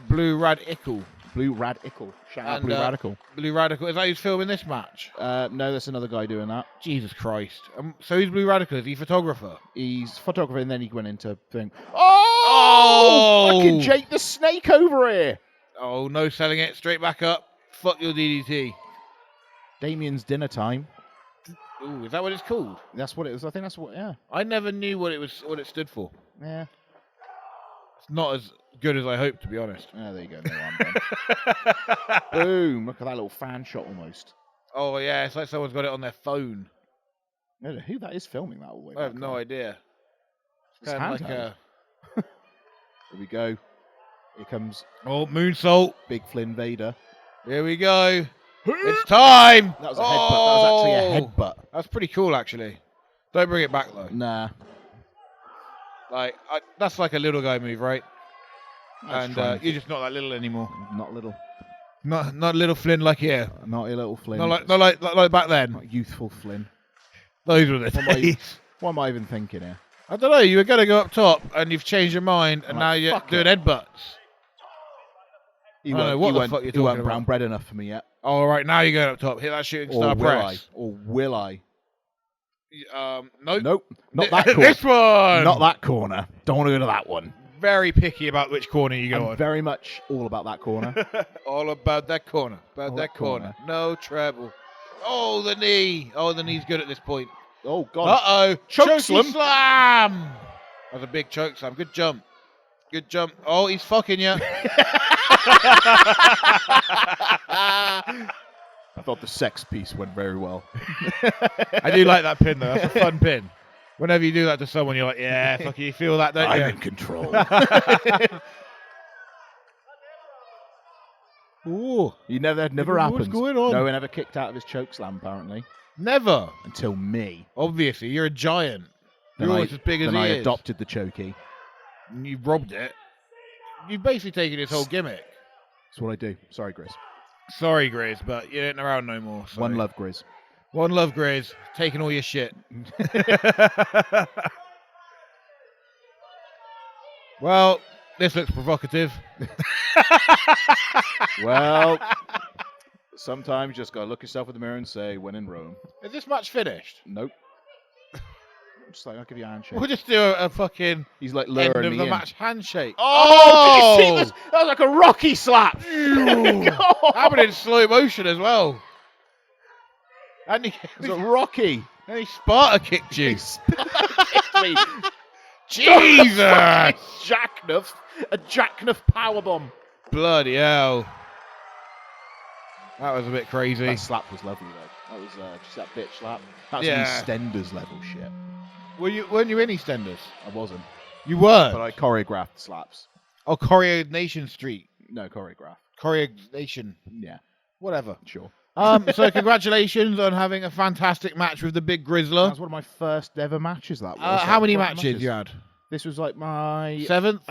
[SPEAKER 1] Blue Radical.
[SPEAKER 2] Blue Radical. Shout out Blue Radical.
[SPEAKER 1] Blue Radical. Is that who's filming this match?
[SPEAKER 2] No, that's another guy doing that.
[SPEAKER 1] Jesus Christ. So he's Blue Radical. Is he photographer?
[SPEAKER 2] He's photographer, and then he went into thing. Oh! Fucking Jake the Snake over here.
[SPEAKER 1] Oh, no selling it. Straight back up. Fuck your DDT.
[SPEAKER 2] Damien's dinner time.
[SPEAKER 1] Ooh, is that what it's called?
[SPEAKER 2] That's what it was. I think that's what. Yeah.
[SPEAKER 1] I never knew what it stood for.
[SPEAKER 2] Yeah.
[SPEAKER 1] It's not as good as I hoped, to be honest.
[SPEAKER 2] Oh, there you go. No, boom! Look at that little fan shot almost.
[SPEAKER 1] Oh yeah, it's like someone's got it on their phone.
[SPEAKER 2] I don't know who that is filming that all the way.
[SPEAKER 1] I have no idea.
[SPEAKER 2] It's
[SPEAKER 1] Kind of like
[SPEAKER 2] handheld. Here we go. Here comes
[SPEAKER 1] moonsault.
[SPEAKER 2] Big Flynn Vader.
[SPEAKER 1] Here we go. It's time.
[SPEAKER 2] That was a headbutt. That was actually a headbutt.
[SPEAKER 1] That's pretty cool, actually. Don't bring it back though.
[SPEAKER 2] Nah.
[SPEAKER 1] Like that's like a little guy move, right?
[SPEAKER 2] That's
[SPEAKER 1] And you're just not that little anymore.
[SPEAKER 2] Not little.
[SPEAKER 1] Not little Flynn like here.
[SPEAKER 2] Not a little Flynn.
[SPEAKER 1] Not like back then.
[SPEAKER 2] Not youthful Flynn.
[SPEAKER 1] Those were the days.
[SPEAKER 2] What am I even thinking here?
[SPEAKER 1] I don't know. You were going to go up top, and you've changed your mind, and now you're doing headbutts.
[SPEAKER 2] You
[SPEAKER 1] I don't know what the fuck you're talking
[SPEAKER 2] weren't
[SPEAKER 1] about.
[SPEAKER 2] brown bread enough for me yet.
[SPEAKER 1] Oh, all right. Now you're going up top. Hit that shooting star press.
[SPEAKER 2] Or will I?
[SPEAKER 1] Nope.
[SPEAKER 2] Nope. Not that corner.
[SPEAKER 1] This one.
[SPEAKER 2] Not that corner. Don't want to go to that one.
[SPEAKER 1] Very picky about which corner you go on.
[SPEAKER 2] Very much all about that corner.
[SPEAKER 1] All about that corner. About that corner. No treble. Oh, the knee. Oh, the knee's good at this point.
[SPEAKER 2] Oh, God.
[SPEAKER 1] Uh-oh.
[SPEAKER 2] Choke
[SPEAKER 1] slam. That was a big choke slam. Good jump. Good jump. Oh, he's fucking you.
[SPEAKER 2] I thought the sex piece went very well.
[SPEAKER 1] I do like that pin, though. That's a fun pin. Whenever you do that to someone, you're like, yeah, fuck you feel that, don't you?
[SPEAKER 2] I'm in control.
[SPEAKER 1] Ooh.
[SPEAKER 2] That never happens.
[SPEAKER 1] What's going on?
[SPEAKER 2] No one ever kicked out of his choke slam, apparently.
[SPEAKER 1] Never.
[SPEAKER 2] Until me.
[SPEAKER 1] Obviously, you're a giant. You're almost as big as he is.
[SPEAKER 2] Then I adopted the chokey.
[SPEAKER 1] You robbed it. You've basically taken his whole gimmick.
[SPEAKER 2] That's what I do. Sorry, Grizz.
[SPEAKER 1] Sorry, Grizz, but you ain't around no more. Sorry.
[SPEAKER 2] One love, Grizz.
[SPEAKER 1] One love, Grizz. Taking all your shit. Well, this looks provocative.
[SPEAKER 2] Well, sometimes you just gotta look yourself in the mirror and say, when in Rome.
[SPEAKER 1] Is this match finished?
[SPEAKER 2] Nope. Just like, I'll give you a handshake.
[SPEAKER 1] We'll just do a fucking
[SPEAKER 2] He's like
[SPEAKER 1] end
[SPEAKER 2] luring
[SPEAKER 1] of
[SPEAKER 2] me
[SPEAKER 1] the
[SPEAKER 2] in.
[SPEAKER 1] match handshake.
[SPEAKER 2] Oh! Did you see this? That was like a Rocky slap.
[SPEAKER 1] Happened in slow motion as well. And
[SPEAKER 2] It was a Rocky.
[SPEAKER 1] And he Sparta kicked you.
[SPEAKER 2] Me.
[SPEAKER 1] Jesus!
[SPEAKER 2] A jackknife powerbomb.
[SPEAKER 1] Bloody hell. That was a bit crazy.
[SPEAKER 2] That slap was lovely, though. That was just that bitch slap. That was EastEnders level shit.
[SPEAKER 1] Weren't you in EastEnders?
[SPEAKER 2] I wasn't.
[SPEAKER 1] You weren't?
[SPEAKER 2] But I choreographed slaps.
[SPEAKER 1] Oh, Coronation Street.
[SPEAKER 2] No, choreograph.
[SPEAKER 1] Coronation.
[SPEAKER 2] Yeah.
[SPEAKER 1] Whatever.
[SPEAKER 2] Sure.
[SPEAKER 1] So congratulations on having a fantastic match with the Big Grizzler.
[SPEAKER 2] That was one of my first ever matches, that was.
[SPEAKER 1] How many matches you had?
[SPEAKER 2] This was like my...
[SPEAKER 1] 7th?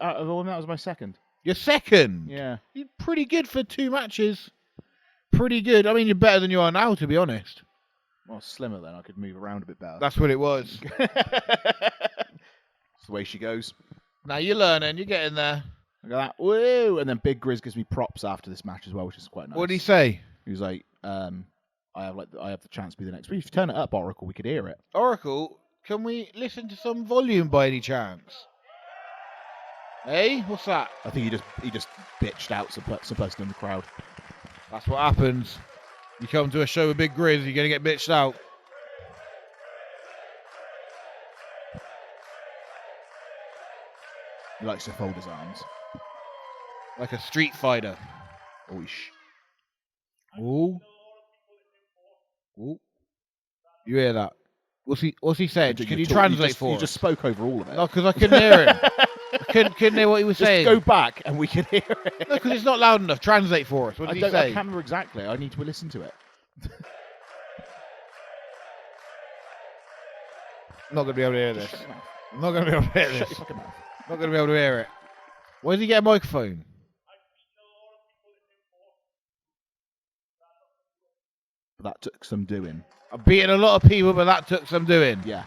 [SPEAKER 2] Out of all of them, that was my second.
[SPEAKER 1] Your second?
[SPEAKER 2] Yeah.
[SPEAKER 1] You're pretty good for 2 matches. Pretty good. I mean, you're better than you are now, to be honest.
[SPEAKER 2] Well, slimmer then. I could move around a bit better.
[SPEAKER 1] That's what it was.
[SPEAKER 2] That's the way she goes.
[SPEAKER 1] Now you're learning. You're getting there.
[SPEAKER 2] Look at that. Woo! And then Big Grizz gives me props after this match as well, which is quite nice.
[SPEAKER 1] What did he say?
[SPEAKER 2] He was like, I have the chance to be the next. But if you turn it up, Oracle, we could hear it.
[SPEAKER 1] Oracle, can we listen to some volume by any chance? Hey, what's that?
[SPEAKER 2] I think he just bitched out some person in the crowd.
[SPEAKER 1] That's what happens. You come to a show with Big Grizz, you're going to get bitched out.
[SPEAKER 2] He likes to fold his arms.
[SPEAKER 1] Like a street fighter.
[SPEAKER 2] Oish.
[SPEAKER 1] Ooh. Ooh. You hear that? What's he saying? Can you translate for us?
[SPEAKER 2] You just spoke over all of it.
[SPEAKER 1] No, because I couldn't hear him. I couldn't hear what he was saying.
[SPEAKER 2] Just go back and we can hear it.
[SPEAKER 1] No, because it's not loud enough. Translate for us. What did he say?
[SPEAKER 2] I can't remember exactly. I need to listen to it.
[SPEAKER 1] I'm not going to be able to hear this. I'm not going to be able to hear this.
[SPEAKER 2] Shut your fucking mouth.
[SPEAKER 1] I'm not going to be able to hear it. Where did he get a microphone?
[SPEAKER 2] That took some doing.
[SPEAKER 1] I've beaten a lot of people, but that took some doing.
[SPEAKER 2] Yeah.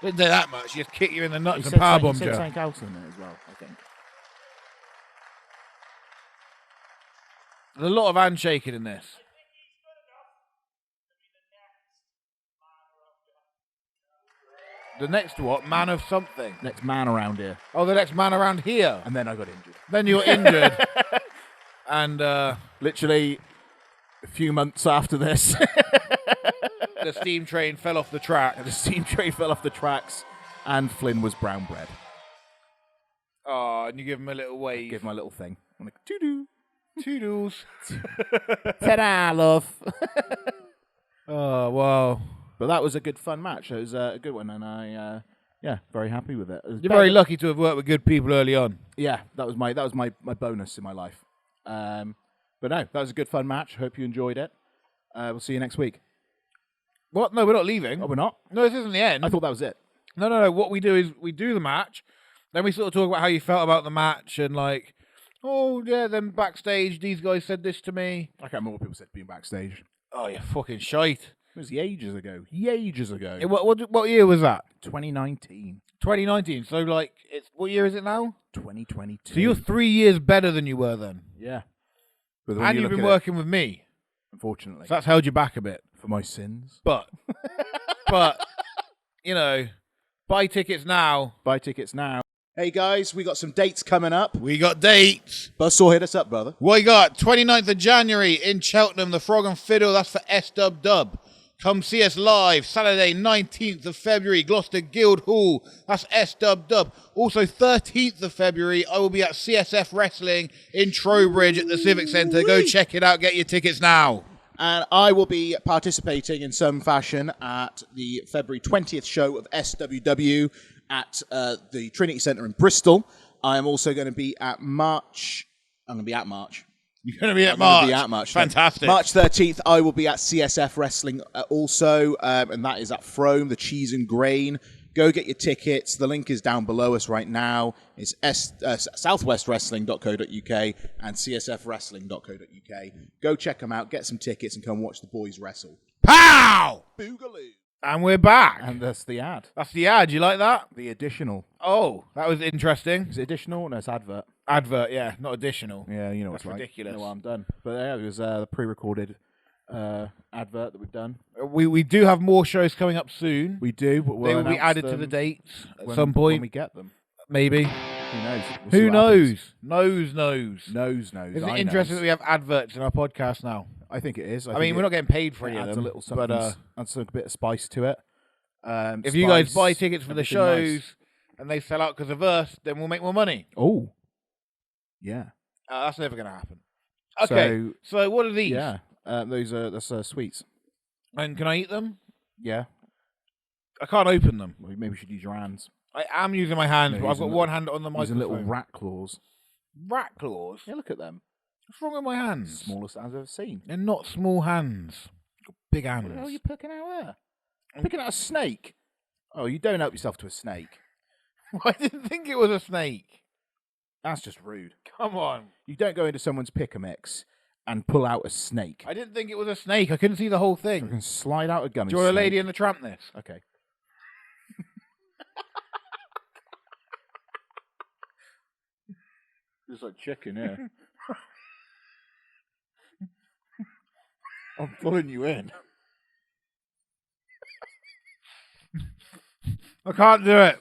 [SPEAKER 1] Didn't do that much. Just kick you in the nuts and
[SPEAKER 2] He
[SPEAKER 1] powerbombed
[SPEAKER 2] said
[SPEAKER 1] you.
[SPEAKER 2] something else in it as well, I think.
[SPEAKER 1] There's a lot of handshaking in this. The next what? Man of something.
[SPEAKER 2] Next man around here.
[SPEAKER 1] Oh, the next man around here.
[SPEAKER 2] And then I got injured.
[SPEAKER 1] Then you were injured. And
[SPEAKER 2] literally a few months after this,
[SPEAKER 1] the steam train fell off the track.
[SPEAKER 2] the steam train fell off the tracks and Flynn was brown bread.
[SPEAKER 1] Oh, and you give him a little wave.
[SPEAKER 2] Give him a little thing. I'm like, doo-doo.
[SPEAKER 1] Toodles.
[SPEAKER 2] Ta-da, love.
[SPEAKER 1] Oh, wow.
[SPEAKER 2] But that was a good, fun match. It was a good one, and I, very happy with it.
[SPEAKER 1] You're very lucky to have worked with good people early on.
[SPEAKER 2] Yeah, that was my bonus in my life. But no, that was a good, fun match. Hope you enjoyed it. We'll see you next week.
[SPEAKER 1] What? No, we're not leaving.
[SPEAKER 2] Oh, we're not?
[SPEAKER 1] No, this isn't the end.
[SPEAKER 2] I thought that was it.
[SPEAKER 1] No. What we do is we do the match, then we sort of talk about how you felt about the match, and like, oh yeah, then backstage these guys said this to me.
[SPEAKER 2] I can't remember what people said being backstage.
[SPEAKER 1] Oh, you fucking shite.
[SPEAKER 2] It was ages ago. Ages ago.
[SPEAKER 1] What year was that?
[SPEAKER 2] 2019.
[SPEAKER 1] 2019. So like, what year is it now?
[SPEAKER 2] 2022.
[SPEAKER 1] So you're 3 years better than you were then.
[SPEAKER 2] Yeah.
[SPEAKER 1] And you've been working with me.
[SPEAKER 2] Unfortunately.
[SPEAKER 1] So that's held you back a bit.
[SPEAKER 2] For my sins.
[SPEAKER 1] But, you know, buy tickets now.
[SPEAKER 2] Buy tickets now. Hey guys, we got some dates coming up.
[SPEAKER 1] We got dates.
[SPEAKER 2] Buzzsaw, hit us up, brother.
[SPEAKER 1] We got 29th of January in Cheltenham, the Frog and Fiddle. That's for S-Dub. Come see us live. Saturday, 19th of February, Gloucester Guildhall. That's S-Dub. Also, 13th of February, I will be at CSF Wrestling in Trowbridge at the Civic Centre. Go check it out. Get your tickets now.
[SPEAKER 2] And I will be participating in some fashion at the February 20th show of SWW at the Trinity Centre in Bristol. I am also going to be at March. I'm going to be at March.
[SPEAKER 1] You're going to be at March?
[SPEAKER 2] Be at March.
[SPEAKER 1] Fantastic.
[SPEAKER 2] March 13th, I will be at CSF Wrestling also, and that is at Frome, the Cheese and Grain. Go get your tickets. The link is down below us right now. It's southwestwrestling.co.uk and csfwrestling.co.uk. Go check them out, get some tickets, and come watch the boys wrestle.
[SPEAKER 1] Pow!
[SPEAKER 2] Boogaloo.
[SPEAKER 1] And we're back.
[SPEAKER 2] And that's the ad.
[SPEAKER 1] That's the ad. You like that?
[SPEAKER 2] The additional.
[SPEAKER 1] Oh, that was interesting.
[SPEAKER 2] Is it additional? No, it's advert.
[SPEAKER 1] Advert, yeah, not additional.
[SPEAKER 2] Yeah, you know
[SPEAKER 1] That's
[SPEAKER 2] what's like.
[SPEAKER 1] ridiculous.
[SPEAKER 2] You know what I'm done. But yeah, it was the pre-recorded advert that we've done.
[SPEAKER 1] We do have more shows coming up soon.
[SPEAKER 2] We do, but
[SPEAKER 1] they will be added to the dates at some
[SPEAKER 2] when
[SPEAKER 1] point.
[SPEAKER 2] we get them.
[SPEAKER 1] Maybe.
[SPEAKER 2] Who knows?
[SPEAKER 1] Who knows? Knows.
[SPEAKER 2] Knows.
[SPEAKER 1] Isn't it interesting that we have adverts in our podcast now?
[SPEAKER 2] I think it is.
[SPEAKER 1] I mean, we're not getting paid for any of
[SPEAKER 2] them. Adds a little something,
[SPEAKER 1] but
[SPEAKER 2] adds a bit of spice to it.
[SPEAKER 1] If you guys buy tickets for the shows and they sell out because of us, then we'll make more money.
[SPEAKER 2] Oh. Yeah.
[SPEAKER 1] That's never going to happen. Okay, so what are these?
[SPEAKER 2] Yeah, that's sweets.
[SPEAKER 1] And can I eat them?
[SPEAKER 2] Yeah.
[SPEAKER 1] I can't open them.
[SPEAKER 2] Well, maybe we should use your hands.
[SPEAKER 1] I am using my hands, but I've got one hand on the microphone.
[SPEAKER 2] Using little rat claws.
[SPEAKER 1] Rat claws?
[SPEAKER 2] Yeah, look at them.
[SPEAKER 1] What's wrong with my hands?
[SPEAKER 2] Smallest hands I've ever seen.
[SPEAKER 1] They're not small hands. Got big hands.
[SPEAKER 2] What the hell are you picking out there? Picking out a snake. Oh, you don't help yourself to a snake.
[SPEAKER 1] I didn't think it was a snake.
[SPEAKER 2] That's just rude.
[SPEAKER 1] Come on.
[SPEAKER 2] You don't go into someone's pick-a-mix and pull out a snake.
[SPEAKER 1] I didn't think it was a snake. I couldn't see the whole thing.
[SPEAKER 2] You can slide out a gun.
[SPEAKER 1] Do you want a Lady and the Tramp this?
[SPEAKER 2] Okay. It's like chicken, yeah. I'm pulling you in.
[SPEAKER 1] I can't do it.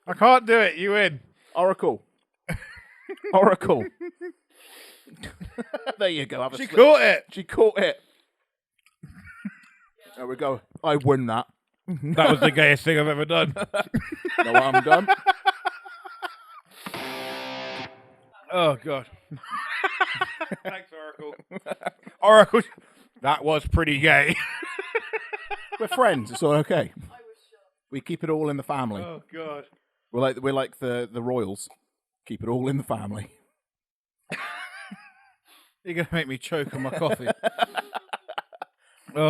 [SPEAKER 1] I can't do it. You win.
[SPEAKER 2] Oracle. There you go.
[SPEAKER 1] She caught it.
[SPEAKER 2] She caught it. There we go. I win that.
[SPEAKER 1] That was the gayest thing I've ever done.
[SPEAKER 2] Know what I'm done?
[SPEAKER 1] Oh, God. Thanks, Oracle. Oracle, that was pretty gay.
[SPEAKER 2] We're friends. It's all okay. We keep it all in the family.
[SPEAKER 1] Oh, God.
[SPEAKER 2] We're like the royals. Keep it all in the family.
[SPEAKER 1] You're going to make me choke on my coffee.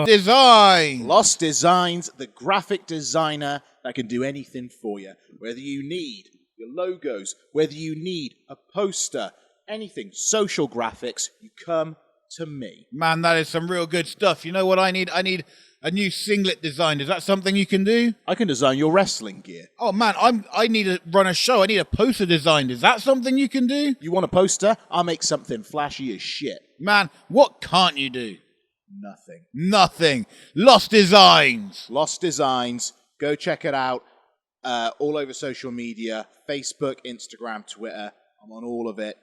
[SPEAKER 1] Design!
[SPEAKER 2] Lost Designs, the graphic designer that can do anything for you. Whether you need your logos, whether you need a poster, anything, social graphics, you come to me.
[SPEAKER 1] Man, that is some real good stuff. You know what I need? I need a new singlet designed. Is that something you can do?
[SPEAKER 2] I can design your wrestling gear.
[SPEAKER 1] Oh, man, I need to run a show. I need a poster designed. Is that something you can do?
[SPEAKER 2] You want a poster? I'll make something flashy as shit.
[SPEAKER 1] Man, what can't you do?
[SPEAKER 2] Nothing.
[SPEAKER 1] Nothing. Lost Designs.
[SPEAKER 2] Lost Designs. Go check it out. All over social media. Facebook, Instagram, Twitter. I'm on all of it.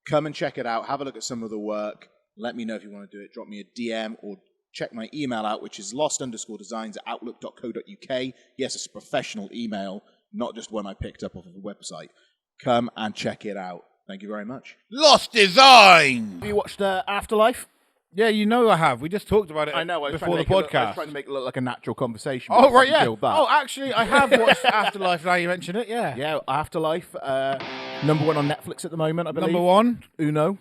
[SPEAKER 2] Come and check it out. Have a look at some of the work. Let me know if you want to do it. Drop me a DM or check my email out, which is lost_designs@outlook.co.uk. Yes, it's a professional email, not just one I picked up off of a website. Come and check it out. Thank you very much.
[SPEAKER 1] Lost Designs.
[SPEAKER 2] Have you watched Afterlife?
[SPEAKER 1] Yeah, you know I have. We just talked about it before the podcast.
[SPEAKER 2] I was trying to make it look like a natural conversation.
[SPEAKER 1] Oh, right, yeah. Oh, actually, I have watched Afterlife now you mention it, yeah.
[SPEAKER 2] Yeah, Afterlife. Number 1 on Netflix at the moment, I believe.
[SPEAKER 1] Number 1.
[SPEAKER 2] Uno.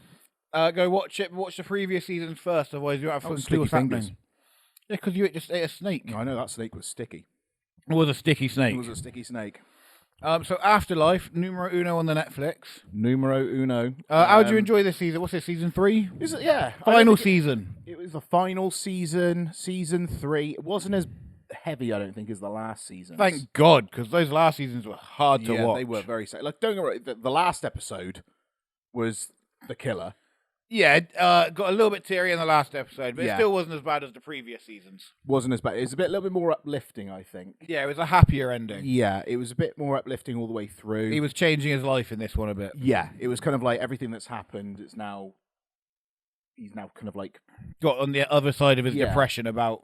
[SPEAKER 1] Go watch it. Watch the previous seasons first, otherwise you won't have fucking clue what's happening. Yeah, because you just ate a snake.
[SPEAKER 2] I know, that snake was sticky.
[SPEAKER 1] It was a sticky snake.
[SPEAKER 2] It was a sticky snake.
[SPEAKER 1] So Afterlife, numero uno on the Netflix.
[SPEAKER 2] Numero uno.
[SPEAKER 1] How do you enjoy this season? What's it, season 3?
[SPEAKER 2] Is it? Yeah.
[SPEAKER 1] Final season.
[SPEAKER 2] It was the final season, season 3. It wasn't as heavy, I don't think, as the last season.
[SPEAKER 1] Thank God, because those last seasons were hard to watch.
[SPEAKER 2] Yeah, they were very sad. Like, don't get me wrong, the last episode was the killer.
[SPEAKER 1] Yeah, got a little bit teary in the last episode, but it still wasn't as bad as the previous seasons.
[SPEAKER 2] Wasn't as bad. It was a little bit more uplifting, I think.
[SPEAKER 1] Yeah, it was a happier ending.
[SPEAKER 2] Yeah, it was a bit more uplifting all the way through.
[SPEAKER 1] He was changing his life in this one a bit.
[SPEAKER 2] Yeah, it was kind of like everything that's happened. He's now kind of like
[SPEAKER 1] got on the other side of his depression about.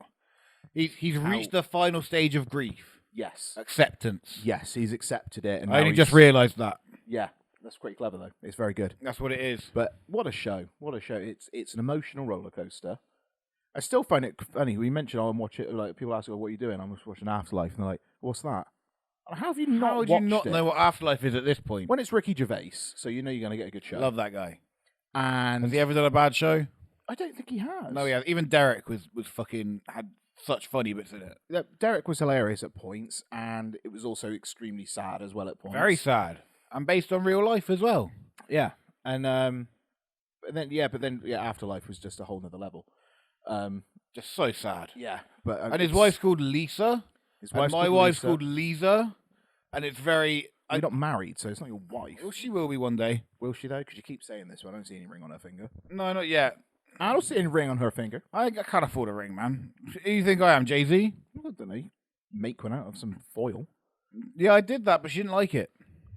[SPEAKER 1] He's reached the final stage of grief.
[SPEAKER 2] Yes,
[SPEAKER 1] acceptance.
[SPEAKER 2] Yes, he's accepted it. And
[SPEAKER 1] I only just realised that.
[SPEAKER 2] Yeah. That's pretty clever, though. It's very good.
[SPEAKER 1] That's what it is.
[SPEAKER 2] But what a show. What a show. It's an emotional roller coaster. I still find it funny. We mentioned I'm watching, like, people ask, what are you doing? I'm just watching Afterlife. And they're like, what's that? How have you not watched it? How would you not know what Afterlife is at this point? When it's Ricky Gervais, so you know you're going to get a good show.
[SPEAKER 1] Love that guy.
[SPEAKER 2] And
[SPEAKER 1] has he ever done a bad show?
[SPEAKER 2] I don't think he has.
[SPEAKER 1] No, he has. Even Derek was fucking, had such funny bits in it.
[SPEAKER 2] Yeah, Derek was hilarious at points, and it was also extremely sad as well at points.
[SPEAKER 1] Very sad. And based on real life as well.
[SPEAKER 2] Yeah, and then Afterlife was just a whole nother level.
[SPEAKER 1] Just so sad.
[SPEAKER 2] Yeah,
[SPEAKER 1] and his wife's called Lisa. My wife's called Lisa, and it's very.
[SPEAKER 2] You're not married, so it's not your wife.
[SPEAKER 1] Well, she will be one day.
[SPEAKER 2] Will she though? Because you keep saying this, but I don't see any ring on her finger.
[SPEAKER 1] No, not yet.
[SPEAKER 2] I don't see any ring on her finger.
[SPEAKER 1] I can't afford a ring, man. Who you think I am, Jay-Z?
[SPEAKER 2] I don't know. Make one out of some foil.
[SPEAKER 1] Yeah, I did that, but she didn't like it.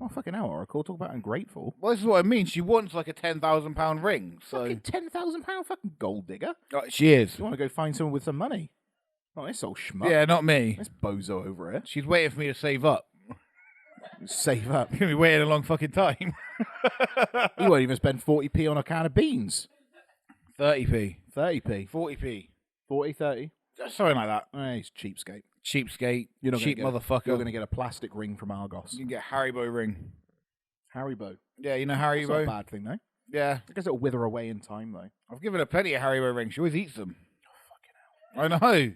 [SPEAKER 2] Oh, fucking hell, Oracle. Talk about ungrateful.
[SPEAKER 1] Well, this is what I mean. She wants like a £10,000 ring. So
[SPEAKER 2] fucking £10,000 fucking gold digger.
[SPEAKER 1] She is.
[SPEAKER 2] You want to go find someone with some money? Oh, this old schmuck.
[SPEAKER 1] Yeah, not me.
[SPEAKER 2] This bozo over here.
[SPEAKER 1] She's waiting for me to save up.
[SPEAKER 2] Save up?
[SPEAKER 1] You're going to be waiting a long fucking time.
[SPEAKER 2] You won't even spend 40p on a can of beans.
[SPEAKER 1] 30p.
[SPEAKER 2] 30p.
[SPEAKER 1] 40p.
[SPEAKER 2] 40, 30?
[SPEAKER 1] Something like that.
[SPEAKER 2] He's cheapskate.
[SPEAKER 1] Cheapskate. You're not cheap motherfucker.
[SPEAKER 2] You're going to get a plastic ring from Argos.
[SPEAKER 1] You can get a Haribo ring.
[SPEAKER 2] Haribo?
[SPEAKER 1] Yeah, you know Haribo?
[SPEAKER 2] That's not a bad thing, though.
[SPEAKER 1] Yeah.
[SPEAKER 2] I guess it'll wither away in time, though.
[SPEAKER 1] I've given her plenty of Haribo rings. She always eats them. Oh, fucking hell. I know.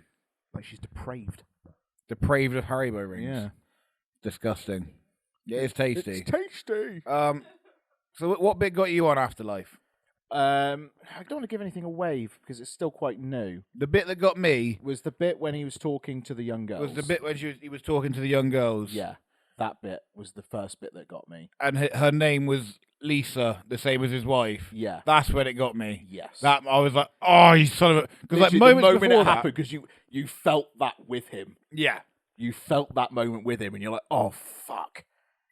[SPEAKER 2] Like she's depraved.
[SPEAKER 1] Depraved of Haribo rings.
[SPEAKER 2] Yeah.
[SPEAKER 1] Disgusting. Yeah, it's tasty.
[SPEAKER 2] It's tasty.
[SPEAKER 1] So what bit got you on Afterlife?
[SPEAKER 2] I don't want to give anything away because it's still quite new.
[SPEAKER 1] The bit that got me
[SPEAKER 2] was the bit when he was talking to the young girls.
[SPEAKER 1] Was the bit when he was talking to the young girls.
[SPEAKER 2] Yeah, that bit was the first bit that got me.
[SPEAKER 1] And her name was Lisa, the same as his wife.
[SPEAKER 2] Yeah,
[SPEAKER 1] that's when it got me.
[SPEAKER 2] Yes,
[SPEAKER 1] that I was like, oh, you son of a. Because like
[SPEAKER 2] moment it happened, because you felt that with him.
[SPEAKER 1] Yeah,
[SPEAKER 2] you felt that moment with him, and you're like, oh fuck.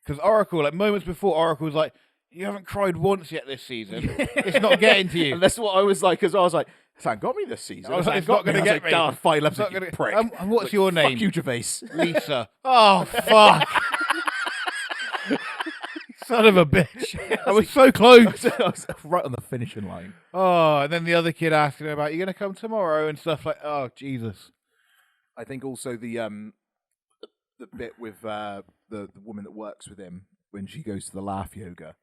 [SPEAKER 1] Because Oracle, like moments before, Oracle was like, you haven't cried once yet this season. It's not getting to you.
[SPEAKER 2] And that's what I was like, because I was like, it's not got me this season.
[SPEAKER 1] I was like, it's not going to get me.
[SPEAKER 2] God, file up, you prick.
[SPEAKER 1] And what's your name?
[SPEAKER 2] Fuck you, Gervais.
[SPEAKER 1] Lisa. Oh, fuck. Son of a bitch. I was so close.
[SPEAKER 2] I was right on the finishing line.
[SPEAKER 1] Oh, and then the other kid asking him about, you going to come tomorrow and stuff like, oh, Jesus.
[SPEAKER 2] I think also the bit with the woman that works with him when she goes to the laugh yoga.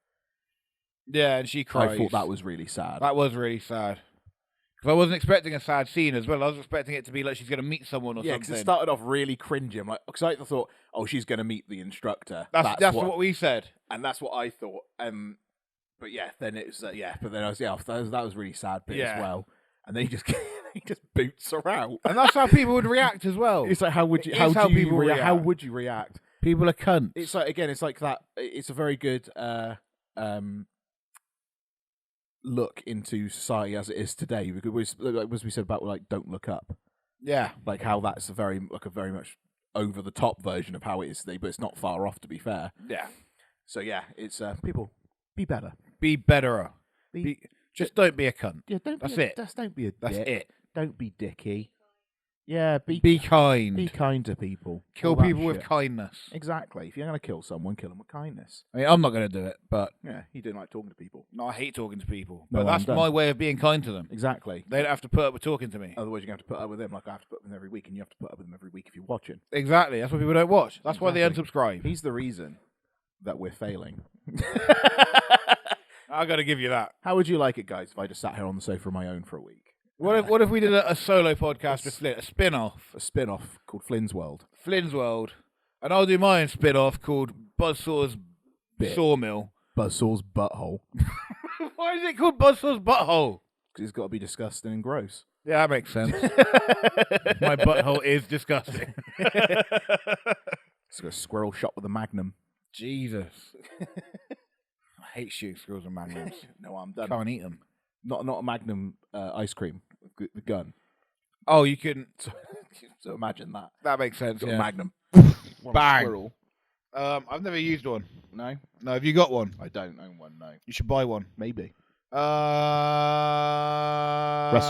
[SPEAKER 1] Yeah, and she cries.
[SPEAKER 2] I thought that was really sad.
[SPEAKER 1] That was really sad. Because I wasn't expecting a sad scene as well. I was expecting it to be like she's going to meet someone or something.
[SPEAKER 2] Yeah, because it started off really cringy. I'm like, because I thought, oh, she's going to meet the instructor.
[SPEAKER 1] That's what we said.
[SPEAKER 2] And that's what I thought. But yeah, then it was, but then I was, that was really sad bit as well. And then he just boots her out.
[SPEAKER 1] And that's how people would react as well.
[SPEAKER 2] It's like, how would you react?
[SPEAKER 1] People are cunts.
[SPEAKER 2] It's like, again, it's like that. It's a very good look into society as it is today. Because as we said about like Don't Look Up.
[SPEAKER 1] Yeah.
[SPEAKER 2] Like how that's a very much over the top version of how it is today, but it's not far off, to be fair.
[SPEAKER 1] Yeah.
[SPEAKER 2] So yeah, it's people be better.
[SPEAKER 1] Be betterer. Just don't be a cunt.
[SPEAKER 2] Yeah,
[SPEAKER 1] That's it.
[SPEAKER 2] Don't be a dick.
[SPEAKER 1] That's it.
[SPEAKER 2] Don't be dicky. Yeah,
[SPEAKER 1] be kind.
[SPEAKER 2] Be kind to people.
[SPEAKER 1] Kill people with kindness.
[SPEAKER 2] Exactly. If you're going to kill someone, kill them with kindness.
[SPEAKER 1] I mean, I'm not going to do it, but...
[SPEAKER 2] Yeah, you don't like talking to people.
[SPEAKER 1] No, I hate talking to people.
[SPEAKER 2] No,
[SPEAKER 1] But that's my way of being kind to them.
[SPEAKER 2] Exactly.
[SPEAKER 1] They don't have to put up with talking to me.
[SPEAKER 2] Otherwise, you're going to have to put up with them like I have to put up with them every week, and you have to put up with them every week if you're watching.
[SPEAKER 1] Exactly. That's why people don't watch. That's why they unsubscribe.
[SPEAKER 2] He's the reason that we're failing.
[SPEAKER 1] I got to give you that.
[SPEAKER 2] How would you like it, guys, if I just sat here on the sofa on my own for a week?
[SPEAKER 1] What if we did a solo podcast with Flynn, a spin-off?
[SPEAKER 2] A spin-off called Flynn's World.
[SPEAKER 1] Flynn's World. And I'll do my own spin-off called Buzzsaw's Sawmill.
[SPEAKER 2] Buzzsaw's Butthole.
[SPEAKER 1] Why is it called Buzzsaw's Butthole?
[SPEAKER 2] Because it's got to be disgusting and gross.
[SPEAKER 1] Yeah, that makes sense. My butthole is disgusting.
[SPEAKER 2] It's got a squirrel shot with a magnum.
[SPEAKER 1] Jesus. I hate shooting squirrels and magnums.
[SPEAKER 2] No, I'm done.
[SPEAKER 1] Can't eat them.
[SPEAKER 2] Not a magnum ice cream with the gun.
[SPEAKER 1] Oh, you can.
[SPEAKER 2] So imagine that.
[SPEAKER 1] That makes sense.
[SPEAKER 2] Got
[SPEAKER 1] yeah.
[SPEAKER 2] a magnum.
[SPEAKER 1] Bang.
[SPEAKER 2] Squirrel.
[SPEAKER 1] I've never used one.
[SPEAKER 2] No?
[SPEAKER 1] No, have you got one?
[SPEAKER 2] I don't own one, no.
[SPEAKER 1] You should buy one.
[SPEAKER 2] Maybe.
[SPEAKER 1] Wrestler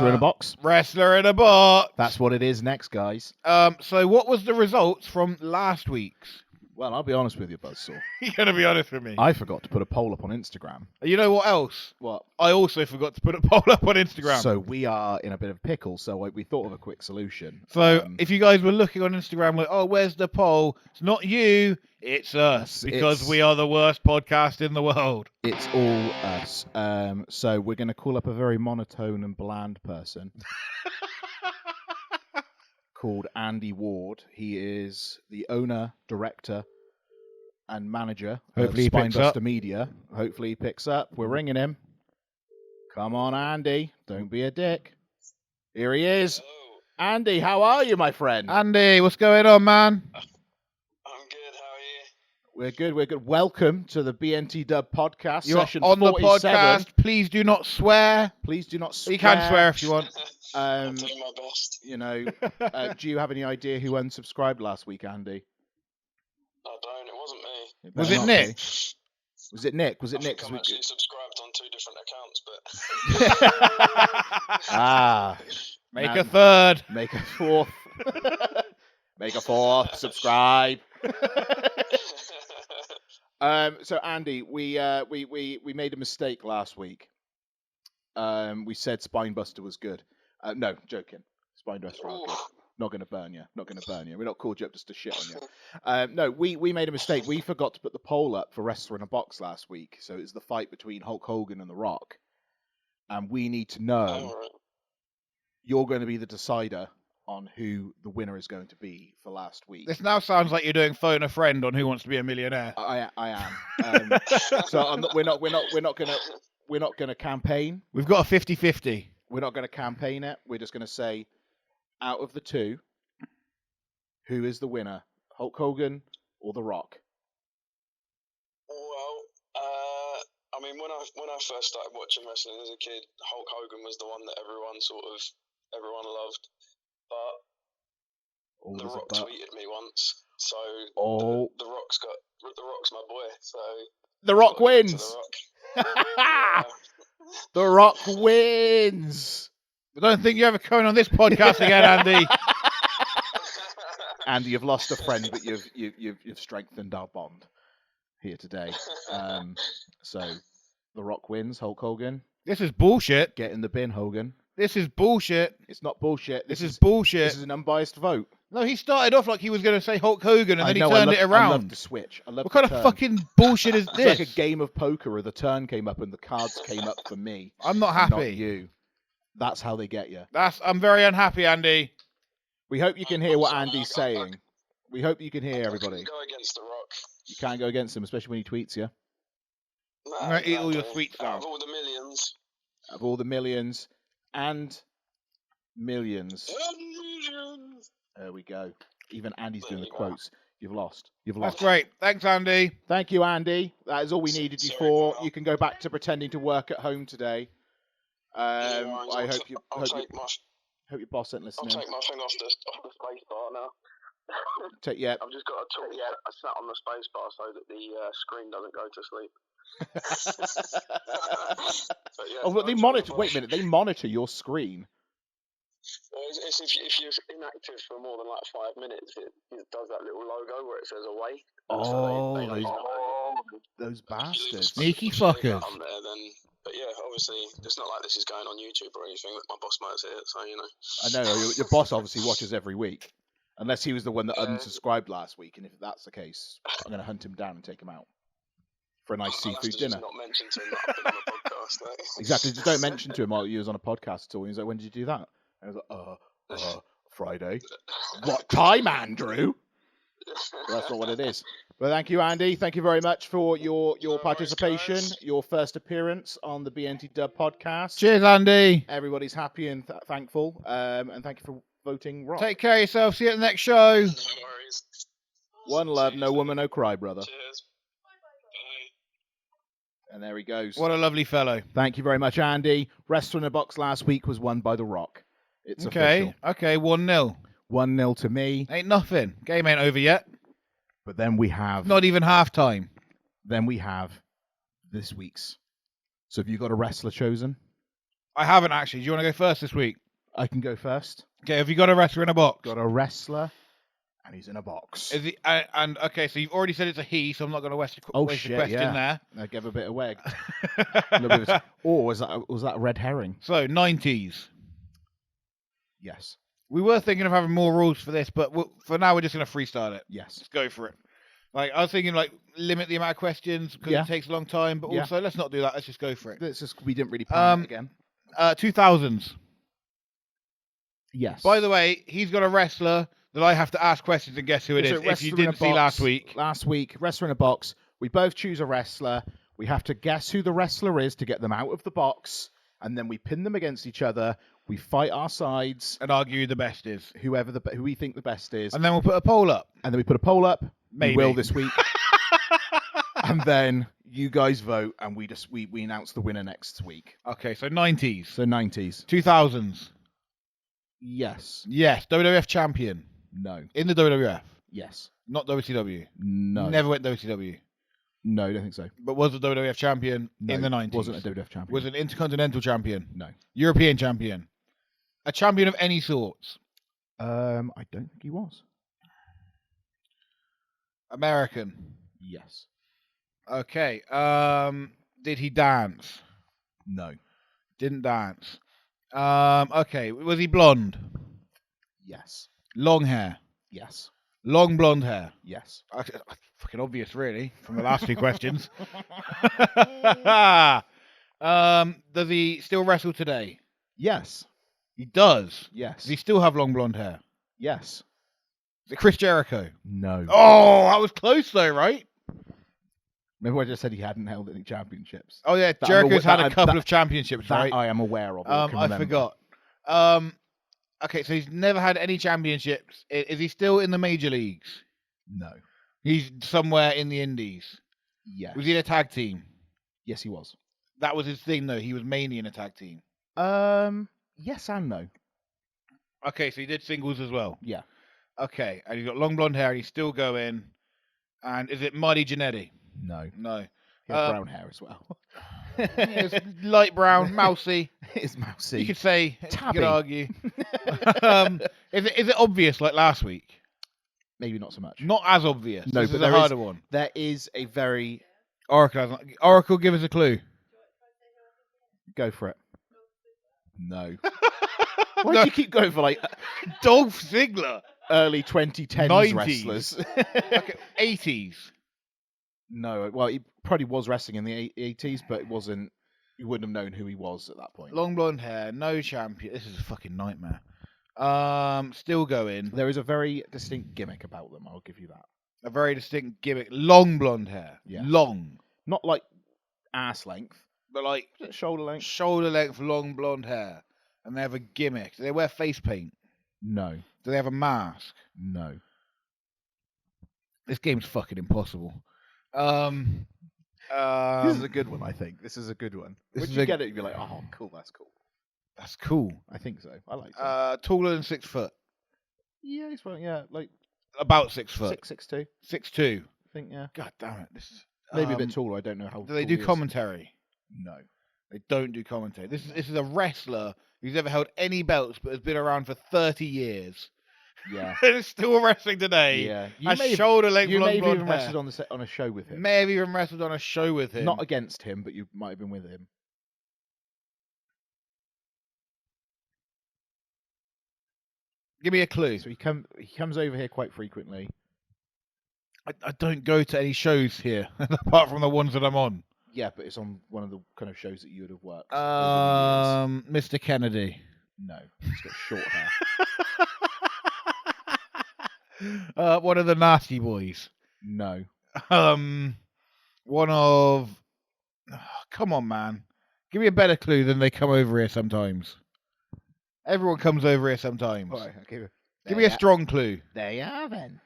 [SPEAKER 2] in a box?
[SPEAKER 1] Wrestler in a box.
[SPEAKER 2] That's what it is next, guys.
[SPEAKER 1] So what was the results from last week's?
[SPEAKER 2] Well, I'll be honest with you, Buzzsaw.
[SPEAKER 1] You're going to be honest with me.
[SPEAKER 2] I forgot to put a poll up on Instagram.
[SPEAKER 1] You know what else?
[SPEAKER 2] What?
[SPEAKER 1] I also forgot to put a poll up on Instagram.
[SPEAKER 2] So we are in a bit of pickle, so we thought of a quick solution.
[SPEAKER 1] So if you guys were looking on Instagram like, oh, where's the poll? It's not you, it's us, because we are the worst podcast in the world.
[SPEAKER 2] It's all us. So we're going to call up a very monotone and bland person called Andy Ward. He is the owner, director, and manager of Spinebuster Media. Hopefully he picks up. We're ringing him. Come on, Andy. Don't be a dick. Here he is.
[SPEAKER 3] Hello.
[SPEAKER 2] Andy, how are you, my friend?
[SPEAKER 1] Andy, what's going on, man?
[SPEAKER 3] I'm good. How are you?
[SPEAKER 2] We're good. We're good. Welcome to the BNTW Podcast,
[SPEAKER 1] You're
[SPEAKER 2] session
[SPEAKER 1] on
[SPEAKER 2] 47.
[SPEAKER 1] the podcast. Please do not swear.
[SPEAKER 2] Please do not swear.
[SPEAKER 1] You can swear if you want.
[SPEAKER 3] I'm doing my best.
[SPEAKER 2] You know, do you have any idea who unsubscribed last week, Andy?
[SPEAKER 3] I don't. It wasn't me.
[SPEAKER 1] Was it Nick?
[SPEAKER 2] Was it Nick? Was it
[SPEAKER 3] I
[SPEAKER 2] Nick?
[SPEAKER 3] think I'm actually subscribed on 2 different accounts, but
[SPEAKER 1] Make a third.
[SPEAKER 2] Make a fourth. Make a fourth. Subscribe. So Andy, we made a mistake last week. We said Spinebuster was good. No, joking. Spinebuster are good. Not going to burn you. Not going to burn you. We're not called you up just to shit on you. No, we made a mistake. We forgot to put the poll up for Wrestler in a Box last week. So it was the fight between Hulk Hogan and The Rock. And we need to know, you're going to be the decider on who the winner is going to be for last week.
[SPEAKER 1] This now sounds like you're doing phone a friend on Who Wants to Be a Millionaire.
[SPEAKER 2] I am. So we're not going to campaign.
[SPEAKER 1] We've got a 50-50.
[SPEAKER 2] We're not going to campaign it. We're just going to say, out of the two, who is the winner? Hulk Hogan or The Rock?
[SPEAKER 3] well, I mean, when I first started watching wrestling as a kid, Hulk Hogan was the one that everyone loved. But The Rock tweeted me once, so the Rock's my boy. So
[SPEAKER 2] The Rock wins.
[SPEAKER 3] The Rock.
[SPEAKER 2] The Rock wins.
[SPEAKER 1] I don't think you're ever coming on this podcast again, Andy.
[SPEAKER 2] Andy, you've lost a friend, but you've strengthened our bond. here today. So The Rock wins. Hulk Hogan,
[SPEAKER 1] This is bullshit.
[SPEAKER 2] get in the bin, Hogan.
[SPEAKER 1] This is bullshit.
[SPEAKER 2] It's not bullshit.
[SPEAKER 1] This is bullshit.
[SPEAKER 2] This is an unbiased vote.
[SPEAKER 1] No, he started off like he was going to say Hulk Hogan, and then he turned it
[SPEAKER 2] I love
[SPEAKER 1] around.
[SPEAKER 2] the switch. I love
[SPEAKER 1] What
[SPEAKER 2] the
[SPEAKER 1] kind of
[SPEAKER 2] turn.
[SPEAKER 1] fucking bullshit is
[SPEAKER 2] It's
[SPEAKER 1] this?
[SPEAKER 2] like a game of poker where the turn came up and the cards came up for me.
[SPEAKER 1] I'm not
[SPEAKER 2] and
[SPEAKER 1] happy.
[SPEAKER 2] Not you. That's how they get you.
[SPEAKER 1] I'm very unhappy, Andy.
[SPEAKER 2] We hope you can hear what Andy's saying. We hope you can hear
[SPEAKER 3] I
[SPEAKER 2] everybody.
[SPEAKER 3] couldn't go against The Rock.
[SPEAKER 2] You can't go against him, especially when he tweets you.
[SPEAKER 3] Nah,
[SPEAKER 1] I'm gonna eat all your
[SPEAKER 3] exactly.
[SPEAKER 1] sweets
[SPEAKER 3] Out
[SPEAKER 1] now.
[SPEAKER 3] of all the millions.
[SPEAKER 2] Of all the millions and millions. There we go. Even Andy's doing the quotes. You've lost. You've
[SPEAKER 1] That's
[SPEAKER 2] lost.
[SPEAKER 1] great. Thanks, Andy.
[SPEAKER 2] Thank you, Andy. That is all we needed you
[SPEAKER 3] Sorry
[SPEAKER 2] for.
[SPEAKER 3] for that.
[SPEAKER 2] You can go back to pretending to work at home today. I hope your boss ain't
[SPEAKER 3] I'll
[SPEAKER 2] listening.
[SPEAKER 3] take my thing off the space bar now.
[SPEAKER 2] Yeah.
[SPEAKER 3] I've just got to talk. Yeah, I sat on the space bar so that the screen doesn't go to sleep. But yeah,
[SPEAKER 2] Oh, but they monitor. Wait a minute. They monitor your screen.
[SPEAKER 3] Well, it's if you're inactive for more than like 5 minutes, it does that little logo where it says away.
[SPEAKER 2] Oh, those bastards.
[SPEAKER 1] Sneaky fuckers.
[SPEAKER 3] I'm there then. But yeah, obviously, it's not like this is going on YouTube or anything. That my boss might see it, so you know.
[SPEAKER 2] I know your boss obviously watches every week, unless he was the one that unsubscribed last week. And if that's the case, I'm going to hunt him down and take him out for a nice seafood dinner.
[SPEAKER 3] Not mention to him that I've been on a podcast. Like.
[SPEAKER 2] Exactly. Just don't mention to him while he was on a podcast at all. He's like, "When did you do that?" And I was like, Friday." What time, Andrew? Well, that's not what it is. Well, thank you, Andy. Thank you very much for your participation, your first appearance on the BNTW podcast.
[SPEAKER 1] Cheers, Andy.
[SPEAKER 2] Everybody's happy and thankful. And thank you for voting Rock.
[SPEAKER 1] Take care of yourself. See you at the next show.
[SPEAKER 3] No worries.
[SPEAKER 2] One love, no woman, no cry, brother.
[SPEAKER 3] Cheers. Bye.
[SPEAKER 2] And there he goes.
[SPEAKER 1] What a lovely fellow.
[SPEAKER 2] Thank you very much, Andy. Wrestler in a Box last week was won by The Rock. It's
[SPEAKER 1] Okay,
[SPEAKER 2] official.
[SPEAKER 1] okay, 1-0.
[SPEAKER 2] 1-0 to me.
[SPEAKER 1] Ain't nothing. Game ain't over yet.
[SPEAKER 2] But then we have...
[SPEAKER 1] Not even half time.
[SPEAKER 2] Then we have this week's. So have you got a wrestler chosen?
[SPEAKER 1] I haven't actually. Do you want to go first this week?
[SPEAKER 2] I can go first.
[SPEAKER 1] Okay, have you got a wrestler in a box?
[SPEAKER 2] Got a wrestler, and he's in a box.
[SPEAKER 1] Is he, and okay, so you've already said it's a he, so I'm not going to waste a
[SPEAKER 2] Shit,
[SPEAKER 1] question
[SPEAKER 2] yeah.
[SPEAKER 1] there.
[SPEAKER 2] I gave a bit of weg. A little bit of, or was that a red herring?
[SPEAKER 1] So 90s.
[SPEAKER 2] Yes.
[SPEAKER 1] We were thinking of having more rules for this, but for now we're just going to freestyle it.
[SPEAKER 2] Yes.
[SPEAKER 1] Let's go for it. Like I was thinking, like limit the amount of questions because it takes a long time. But also, let's not do that. Let's just go for it.
[SPEAKER 2] It's just we didn't really plan it again.
[SPEAKER 1] 2000s.
[SPEAKER 2] Yes.
[SPEAKER 1] By the way, he's got a wrestler that I have to ask questions and guess who it is. If you didn't see last week.
[SPEAKER 2] Last week, wrestler in a box. We both choose a wrestler. We have to guess who the wrestler is to get them out of the box, and then we pin them against each other. We fight our sides
[SPEAKER 1] And argue who the best is.
[SPEAKER 2] who we think the best is,
[SPEAKER 1] And then we'll put a poll up.
[SPEAKER 2] and then we put a poll up.
[SPEAKER 1] Maybe.
[SPEAKER 2] We will this week, and then you guys vote, and we announce the winner next week.
[SPEAKER 1] Okay, so 90s.
[SPEAKER 2] So 90s.
[SPEAKER 1] 2000s.
[SPEAKER 2] Yes.
[SPEAKER 1] Yes, WWF champion.
[SPEAKER 2] No.
[SPEAKER 1] In the WWF.
[SPEAKER 2] Yes.
[SPEAKER 1] Not WCW.
[SPEAKER 2] No.
[SPEAKER 1] Never went WCW.
[SPEAKER 2] No, I don't think so.
[SPEAKER 1] But was a WWF champion
[SPEAKER 2] No,
[SPEAKER 1] in the 90s.
[SPEAKER 2] Wasn't a WWF champion.
[SPEAKER 1] Was an Intercontinental champion.
[SPEAKER 2] No.
[SPEAKER 1] European champion. A champion of any sorts.
[SPEAKER 2] I don't think he was.
[SPEAKER 1] American.
[SPEAKER 2] Yes.
[SPEAKER 1] Okay. Did he dance?
[SPEAKER 2] No.
[SPEAKER 1] Didn't dance. Okay. Was he blonde?
[SPEAKER 2] Yes.
[SPEAKER 1] Long hair.
[SPEAKER 2] Yes.
[SPEAKER 1] Long blonde hair.
[SPEAKER 2] Yes.
[SPEAKER 1] Fucking obvious, really, from the last two questions. Does he still wrestle today?
[SPEAKER 2] Yes.
[SPEAKER 1] He does.
[SPEAKER 2] Yes.
[SPEAKER 1] Does he still have long blonde hair?
[SPEAKER 2] Yes.
[SPEAKER 1] Is it Chris Jericho?
[SPEAKER 2] No.
[SPEAKER 1] Oh, that was close though, right?
[SPEAKER 2] Remember I just said he hadn't held any championships?
[SPEAKER 1] Oh yeah,
[SPEAKER 2] That
[SPEAKER 1] Jericho's
[SPEAKER 2] I'm
[SPEAKER 1] had a couple of championships,
[SPEAKER 2] That
[SPEAKER 1] right?
[SPEAKER 2] I am aware of.
[SPEAKER 1] I forgot. Okay, so he's never had any championships. Is he still in the major leagues?
[SPEAKER 2] No.
[SPEAKER 1] He's somewhere in the indies.
[SPEAKER 2] Yes.
[SPEAKER 1] Was he in a tag team?
[SPEAKER 2] Yes, he was.
[SPEAKER 1] That was his thing, though. He was mainly in a tag team.
[SPEAKER 2] Yes and no.
[SPEAKER 1] Okay, so he did singles as well.
[SPEAKER 2] Yeah.
[SPEAKER 1] Okay, and he's got long blonde hair, and he's still going. And is it Marty Jannetty?
[SPEAKER 2] No.
[SPEAKER 1] No.
[SPEAKER 2] He had brown hair as well.
[SPEAKER 1] It's light brown, mousy.
[SPEAKER 2] It's mousy.
[SPEAKER 1] You could say.
[SPEAKER 2] Tabby.
[SPEAKER 1] You could argue. Is it obvious like last week?
[SPEAKER 2] maybe not so much.
[SPEAKER 1] Not as obvious.
[SPEAKER 2] No,
[SPEAKER 1] This
[SPEAKER 2] but
[SPEAKER 1] is
[SPEAKER 2] there
[SPEAKER 1] a
[SPEAKER 2] is-
[SPEAKER 1] harder one.
[SPEAKER 2] There is a very...
[SPEAKER 1] Oracle, give us a clue.
[SPEAKER 2] Go for it. No. Why do you keep going for like
[SPEAKER 1] Dolph Ziggler.
[SPEAKER 2] early 2010s
[SPEAKER 1] 90s.
[SPEAKER 2] wrestlers?
[SPEAKER 1] Okay, 80s.
[SPEAKER 2] No, well, he probably was wrestling in the 80s, but it wasn't. You wouldn't have known who he was at that point.
[SPEAKER 1] Long blonde hair, no champion. This is a fucking nightmare. Still going.
[SPEAKER 2] There is a very distinct gimmick about them. I'll give you that.
[SPEAKER 1] A very distinct gimmick. Long blonde hair.
[SPEAKER 2] Yeah.
[SPEAKER 1] Long.
[SPEAKER 2] Not like ass length,
[SPEAKER 1] But like
[SPEAKER 2] shoulder length.
[SPEAKER 1] shoulder length, long blonde hair. And they have a gimmick. Do they wear face paint?
[SPEAKER 2] No,
[SPEAKER 1] Do they have a mask?
[SPEAKER 2] no.
[SPEAKER 1] This game's fucking impossible.
[SPEAKER 2] This is a good one, I think. This is a good one.
[SPEAKER 1] This
[SPEAKER 2] When
[SPEAKER 1] is
[SPEAKER 2] you
[SPEAKER 1] a-
[SPEAKER 2] get it, you'll be like, oh, cool, that's cool.
[SPEAKER 1] That's cool.
[SPEAKER 2] I think so. I like it.
[SPEAKER 1] Taller than 6 foot.
[SPEAKER 2] Yeah, he's fine. Yeah, like
[SPEAKER 1] About 6 foot.
[SPEAKER 2] 6'2".
[SPEAKER 1] 6'2".
[SPEAKER 2] I think, yeah.
[SPEAKER 1] God damn it. This is
[SPEAKER 2] Maybe a bit taller. I don't know how
[SPEAKER 1] Do they
[SPEAKER 2] tall
[SPEAKER 1] do
[SPEAKER 2] he is.
[SPEAKER 1] commentary?
[SPEAKER 2] No.
[SPEAKER 1] They don't do commentary. This is a wrestler who's never held any belts but has been around for 30 years.
[SPEAKER 2] Yeah.
[SPEAKER 1] And is still wrestling today.
[SPEAKER 2] Yeah.
[SPEAKER 1] Has shoulder length,
[SPEAKER 2] You
[SPEAKER 1] long
[SPEAKER 2] may have
[SPEAKER 1] blonde
[SPEAKER 2] even
[SPEAKER 1] hair.
[SPEAKER 2] wrestled on on a show with him.
[SPEAKER 1] May have even wrestled on a show with him.
[SPEAKER 2] Not against him, but you might have been with him.
[SPEAKER 1] Give me a clue.
[SPEAKER 2] So he comes over here quite frequently.
[SPEAKER 1] I don't go to any shows here apart from the ones that I'm on.
[SPEAKER 2] Yeah, but it's on one of the kind of shows that you would have worked. over the years.
[SPEAKER 1] Mr. Kennedy.
[SPEAKER 2] No, he's got short hair.
[SPEAKER 1] One of the Nasty Boys.
[SPEAKER 2] No.
[SPEAKER 1] One of. Come on, man. Give me a better clue than they come over here sometimes. Everyone comes over here sometimes.
[SPEAKER 2] All right, okay.
[SPEAKER 1] Give me a strong clue.
[SPEAKER 2] There you are, then.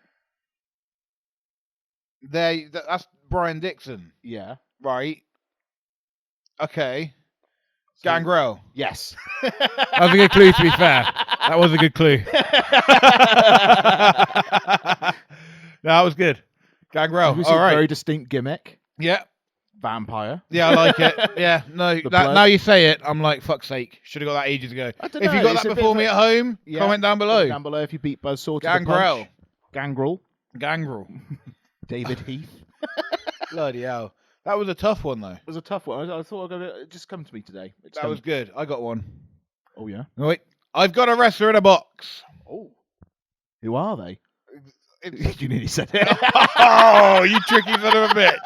[SPEAKER 1] That's Brian Dixon,
[SPEAKER 2] Yeah.
[SPEAKER 1] right? Okay. Gangrel.
[SPEAKER 2] Yes.
[SPEAKER 1] That was a good clue, to be fair. That was a good clue. That was good. Gangrel.
[SPEAKER 2] It
[SPEAKER 1] All right.
[SPEAKER 2] Very distinct gimmick.
[SPEAKER 1] Yeah.
[SPEAKER 2] Vampire.
[SPEAKER 1] Yeah, I like it. Yeah. No,
[SPEAKER 2] blood.
[SPEAKER 1] now you say it, I'm like, fuck's sake. Should have got that ages ago.
[SPEAKER 2] I
[SPEAKER 1] If
[SPEAKER 2] don't
[SPEAKER 1] you
[SPEAKER 2] know,
[SPEAKER 1] got
[SPEAKER 2] it's
[SPEAKER 1] that
[SPEAKER 2] a bit
[SPEAKER 1] before
[SPEAKER 2] of
[SPEAKER 1] me
[SPEAKER 2] a-
[SPEAKER 1] at home,
[SPEAKER 2] Yeah.
[SPEAKER 1] comment down below.
[SPEAKER 2] Down below if you beat Buzzsaw to the
[SPEAKER 1] Gangrel.
[SPEAKER 2] punch. Gangrel.
[SPEAKER 1] Gangrel.
[SPEAKER 2] David Heath.
[SPEAKER 1] Bloody hell. That was a tough one, though.
[SPEAKER 2] It was a tough one. I thought it just come to me today.
[SPEAKER 1] That was good. I got one.
[SPEAKER 2] Oh, yeah?
[SPEAKER 1] Oh, wait. I've got a wrestler in a box.
[SPEAKER 2] Oh. Who are they?
[SPEAKER 1] It's-
[SPEAKER 2] You nearly said it.
[SPEAKER 1] Oh, you tricky son of a bitch.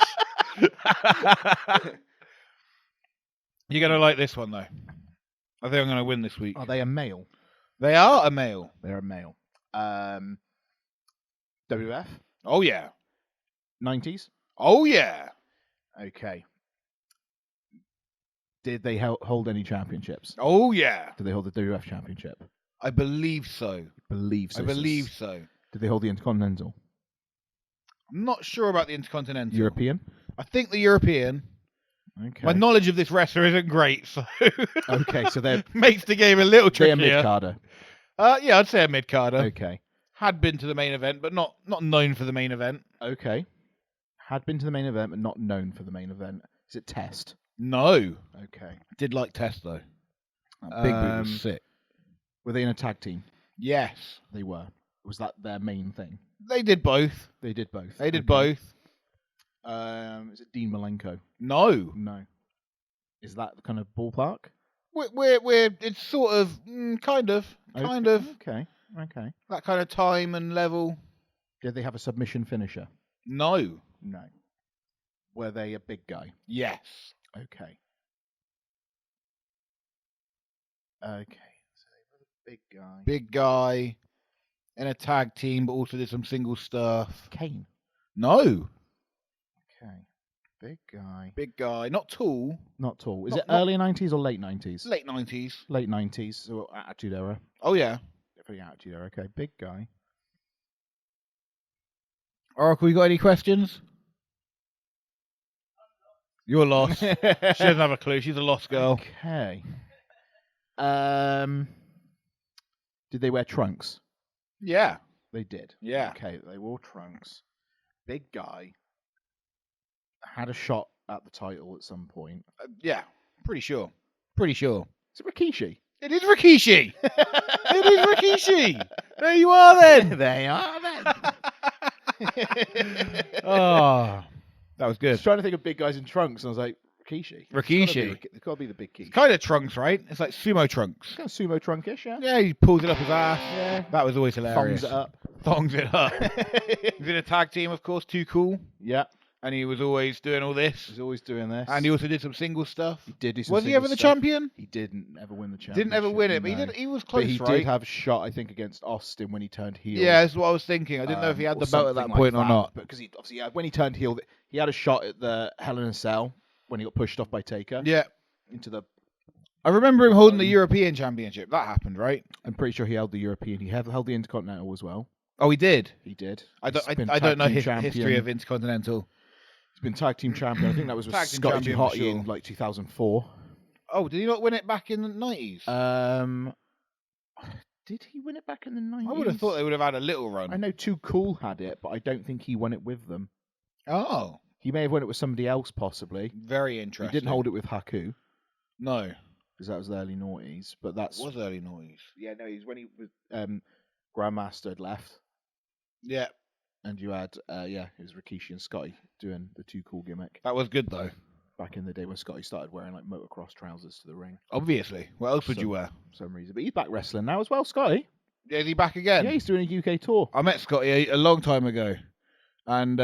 [SPEAKER 1] You're going to like this one, though. I think I'm going to win this week.
[SPEAKER 2] Are they a male?
[SPEAKER 1] They are a male.
[SPEAKER 2] They're a male. WF?
[SPEAKER 1] Oh, yeah.
[SPEAKER 2] 90s?
[SPEAKER 1] Oh, yeah.
[SPEAKER 2] Okay. Did they hold any championships?
[SPEAKER 1] Oh, yeah.
[SPEAKER 2] Did they hold the WF championship?
[SPEAKER 1] I believe so.
[SPEAKER 2] Believe so.
[SPEAKER 1] I believe so.
[SPEAKER 2] Did they hold the Intercontinental?
[SPEAKER 1] I'm not sure about the Intercontinental.
[SPEAKER 2] European?
[SPEAKER 1] I think the European.
[SPEAKER 2] Okay.
[SPEAKER 1] My knowledge of this wrestler isn't great, so
[SPEAKER 2] Okay, so they're
[SPEAKER 1] makes the game a little
[SPEAKER 2] they're
[SPEAKER 1] trickier.
[SPEAKER 2] mid-carder.
[SPEAKER 1] Yeah, I'd say a mid-carder.
[SPEAKER 2] Okay.
[SPEAKER 1] Had been to the main event, but not known for the main event.
[SPEAKER 2] Okay. Had been to the main event, but not known for the main event. Is it Test?
[SPEAKER 1] No.
[SPEAKER 2] Okay.
[SPEAKER 1] Did like Test, though. That big boot was sick.
[SPEAKER 2] Were they in a tag team?
[SPEAKER 1] Yes.
[SPEAKER 2] They were. Was that their main thing?
[SPEAKER 1] They did both.
[SPEAKER 2] They did both.
[SPEAKER 1] They did
[SPEAKER 2] Okay.
[SPEAKER 1] both.
[SPEAKER 2] Is it Dean Malenko?
[SPEAKER 1] No.
[SPEAKER 2] No. Is that the kind of ballpark?
[SPEAKER 1] We're it's sort of, kind of
[SPEAKER 2] Okay. Okay.
[SPEAKER 1] that kind of time and level.
[SPEAKER 2] Did they have a submission finisher?
[SPEAKER 1] No.
[SPEAKER 2] No. Were they a big guy?
[SPEAKER 1] Yes.
[SPEAKER 2] Okay. Okay. So they were the big guy.
[SPEAKER 1] Big guy in a tag team, but also did some single stuff.
[SPEAKER 2] Kane.
[SPEAKER 1] No.
[SPEAKER 2] Okay. Big guy.
[SPEAKER 1] Big guy. Not tall.
[SPEAKER 2] Not tall. Is
[SPEAKER 1] Not-
[SPEAKER 2] it early 90s or late 90s?
[SPEAKER 1] Late 90s.
[SPEAKER 2] Late 90s. So Attitude Era.
[SPEAKER 1] Oh, yeah.
[SPEAKER 2] Definitely Attitude Era. Okay. Big guy.
[SPEAKER 1] Oracle, you got any questions? You're lost. She doesn't have a clue. She's a lost girl.
[SPEAKER 2] Okay. Did they wear trunks?
[SPEAKER 1] Yeah.
[SPEAKER 2] They did.
[SPEAKER 1] Yeah.
[SPEAKER 2] Okay, they wore trunks. Big guy. Had a shot at the title at some point.
[SPEAKER 1] Yeah. Pretty sure. Pretty sure.
[SPEAKER 2] Is it Rikishi?
[SPEAKER 1] It is Rikishi. It is Rikishi. There you are then.
[SPEAKER 2] They are then.
[SPEAKER 1] Oh, that was
[SPEAKER 2] I
[SPEAKER 1] good.
[SPEAKER 2] was trying to think of big guys in trunks, and I was like, Rikishi. It's got to be the big Kishi.
[SPEAKER 1] Kind of trunks, right? It's like sumo trunks.
[SPEAKER 2] Kind of sumo trunkish, yeah.
[SPEAKER 1] Yeah, he pulls it up his ass.
[SPEAKER 2] Yeah.
[SPEAKER 1] That was always hilarious.
[SPEAKER 2] Thongs it up.
[SPEAKER 1] He's in a tag team, of course, Too Cool.
[SPEAKER 2] Yeah.
[SPEAKER 1] And he was always doing all this.
[SPEAKER 2] He's always doing this.
[SPEAKER 1] And he also did some single stuff.
[SPEAKER 2] He did do some
[SPEAKER 1] Was he
[SPEAKER 2] single
[SPEAKER 1] ever the
[SPEAKER 2] stuff.
[SPEAKER 1] champion?
[SPEAKER 2] He didn't ever win the championship.
[SPEAKER 1] Didn't ever win it, but
[SPEAKER 2] no.
[SPEAKER 1] he was close,
[SPEAKER 2] But he
[SPEAKER 1] right?
[SPEAKER 2] did have a shot, I think, against Austin when he turned heel.
[SPEAKER 1] Yeah, that's what I was thinking. I didn't know if he had
[SPEAKER 2] or
[SPEAKER 1] the belt at that
[SPEAKER 2] something
[SPEAKER 1] point
[SPEAKER 2] like
[SPEAKER 1] or
[SPEAKER 2] that.
[SPEAKER 1] not.
[SPEAKER 2] Because he obviously, when he turned heel, he had a shot at the Hell in a Cell when he got pushed off by Taker.
[SPEAKER 1] Yeah.
[SPEAKER 2] Into the.
[SPEAKER 1] I remember him holding the European Championship. That happened, right?
[SPEAKER 2] I'm pretty sure he held the European. He held the Intercontinental as well.
[SPEAKER 1] Oh, he did?
[SPEAKER 2] He did.
[SPEAKER 1] I don't know his history of Intercontinental.
[SPEAKER 2] He's been tag team champion. I think that was with
[SPEAKER 1] Tag team
[SPEAKER 2] Scotty
[SPEAKER 1] champion for
[SPEAKER 2] Hottie
[SPEAKER 1] sure.
[SPEAKER 2] in like 2004.
[SPEAKER 1] Oh, did he not win it back in the 90s?
[SPEAKER 2] Did he win it back in the 90s?
[SPEAKER 1] I would have thought they would have had a little run.
[SPEAKER 2] I know Too Cool had it, but I don't think he won it with them.
[SPEAKER 1] Oh.
[SPEAKER 2] He may have won it with somebody else, possibly.
[SPEAKER 1] Very interesting.
[SPEAKER 2] He didn't hold it with Haku.
[SPEAKER 1] No.
[SPEAKER 2] Because that was the early noughties. But that's...
[SPEAKER 1] It was early noughties.
[SPEAKER 2] Yeah, no, he's when he was... Grandmaster had left.
[SPEAKER 1] Yeah.
[SPEAKER 2] And you had, it was Rikishi and Scotty doing the Too Cool gimmick.
[SPEAKER 1] That was good, though.
[SPEAKER 2] Back in the day when Scotty started wearing, like, motocross trousers to the ring.
[SPEAKER 1] Obviously. What else would you wear?
[SPEAKER 2] For some reason. But he's back wrestling now as well, Scotty.
[SPEAKER 1] Yeah, is he back again?
[SPEAKER 2] Yeah, he's doing a UK tour.
[SPEAKER 1] I met Scotty a long time ago. And,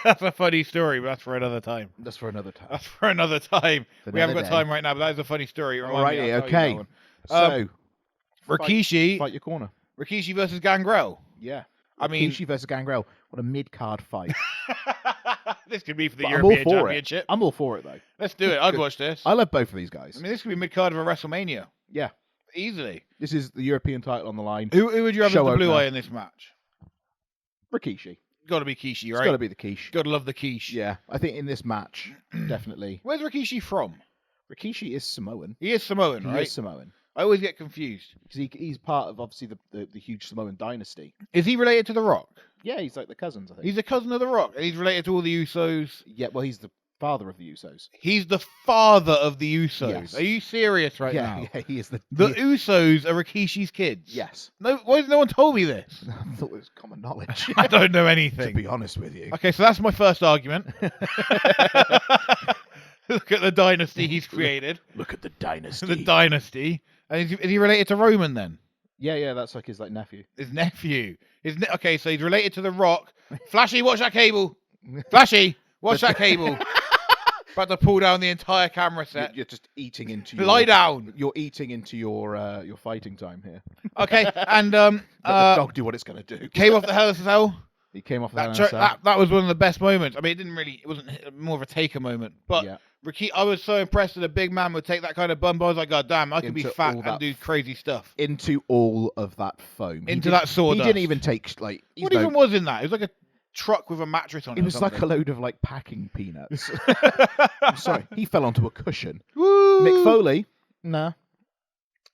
[SPEAKER 1] that's a funny story, but that's for another time.
[SPEAKER 2] That's for another time.
[SPEAKER 1] That's for another time. We haven't got
[SPEAKER 2] day.
[SPEAKER 1] time right now, but that is a funny story.
[SPEAKER 2] Alrighty, okay. So,
[SPEAKER 1] Rikishi.
[SPEAKER 2] Fight your corner.
[SPEAKER 1] Rikishi versus Gangrel.
[SPEAKER 2] Yeah.
[SPEAKER 1] I mean,
[SPEAKER 2] Rikishi versus Gangrel. What a mid-card fight.
[SPEAKER 1] This could be for the
[SPEAKER 2] But
[SPEAKER 1] European
[SPEAKER 2] I'm all for
[SPEAKER 1] Championship.
[SPEAKER 2] I'm all for it, though.
[SPEAKER 1] Let's do it. I'd watch this.
[SPEAKER 2] I love both of these guys.
[SPEAKER 1] I mean, this could be mid-card of a WrestleMania.
[SPEAKER 2] Yeah.
[SPEAKER 1] Easily.
[SPEAKER 2] This is the European title on the line.
[SPEAKER 1] Who would you have as
[SPEAKER 2] Show
[SPEAKER 1] the blue
[SPEAKER 2] opener.
[SPEAKER 1] eye in this match?
[SPEAKER 2] Rikishi.
[SPEAKER 1] Got to be Kishi, right?
[SPEAKER 2] It's got to be the quiche.
[SPEAKER 1] Got to love the quiche.
[SPEAKER 2] Yeah. I think in this match, definitely.
[SPEAKER 1] Where's Rikishi from?
[SPEAKER 2] Rikishi is Samoan.
[SPEAKER 1] He is Samoan,
[SPEAKER 2] He
[SPEAKER 1] right?
[SPEAKER 2] is Samoan.
[SPEAKER 1] I always get confused.
[SPEAKER 2] Because he's part of, obviously, the huge Samoan dynasty.
[SPEAKER 1] Is he related to The Rock?
[SPEAKER 2] Yeah, he's like the cousins, I think.
[SPEAKER 1] He's a cousin of The Rock, and he's related to all the Usos.
[SPEAKER 2] Yeah, well, he's the father of the Usos.
[SPEAKER 1] He's the father of the Usos.
[SPEAKER 2] Yes.
[SPEAKER 1] Are you serious right now?
[SPEAKER 2] Yeah, he is the...
[SPEAKER 1] The Usos are Rikishi's kids.
[SPEAKER 2] Yes.
[SPEAKER 1] No, why has no one told me this?
[SPEAKER 2] I thought it was common knowledge.
[SPEAKER 1] I don't know
[SPEAKER 2] To
[SPEAKER 1] anything.
[SPEAKER 2] be honest with you.
[SPEAKER 1] Okay, so that's my first argument. Look at the dynasty he's created.
[SPEAKER 2] Look at the dynasty.
[SPEAKER 1] The dynasty. And is he related to Roman then?
[SPEAKER 2] Yeah, that's like his nephew.
[SPEAKER 1] His nephew. Okay, so he's related to The Rock. Flashy, watch that cable. Flashy, watch that cable. About to pull down the entire camera set.
[SPEAKER 2] You're just eating into your...
[SPEAKER 1] Lie down.
[SPEAKER 2] You're eating into your fighting time here.
[SPEAKER 1] Okay, and
[SPEAKER 2] Let the dog do what it's going to do.
[SPEAKER 1] came off the Hell in a Cell.
[SPEAKER 2] He came off
[SPEAKER 1] That was one of the best moments. I mean, it wasn't more of a taker moment, but
[SPEAKER 2] Yeah.
[SPEAKER 1] I was so impressed that a big man would take that kind of bump. I was like, God damn, I can be
[SPEAKER 2] Into
[SPEAKER 1] fat
[SPEAKER 2] all
[SPEAKER 1] and
[SPEAKER 2] that
[SPEAKER 1] do crazy stuff.
[SPEAKER 2] Into all of that foam.
[SPEAKER 1] Into that sawdust.
[SPEAKER 2] He didn't even take, like...
[SPEAKER 1] What even was in that? It was like a truck with a mattress on it.
[SPEAKER 2] It was like a load of, like, packing peanuts. I'm sorry. He fell onto a cushion.
[SPEAKER 1] Woo!
[SPEAKER 2] Mick Foley? Nah.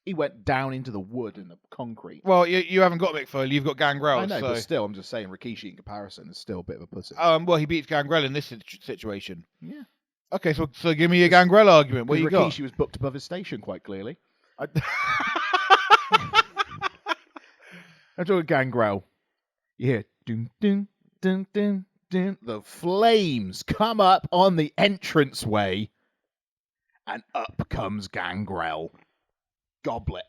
[SPEAKER 2] He went down into the wood and the concrete.
[SPEAKER 1] Well, you haven't got Mick Foley, you've got Gangrel.
[SPEAKER 2] I know,
[SPEAKER 1] so.
[SPEAKER 2] but still, I'm just saying Rikishi in comparison is still a bit of a pussy.
[SPEAKER 1] Well, he beats Gangrel in this situation.
[SPEAKER 2] Yeah.
[SPEAKER 1] Okay, so give me your Gangrel argument. What you got?
[SPEAKER 2] Rikishi was booked above his station, quite clearly. I'm talking Gangrel. You hear dun dun dun dun dun. The flames come up on the entranceway, and up comes Gangrel. Goblet,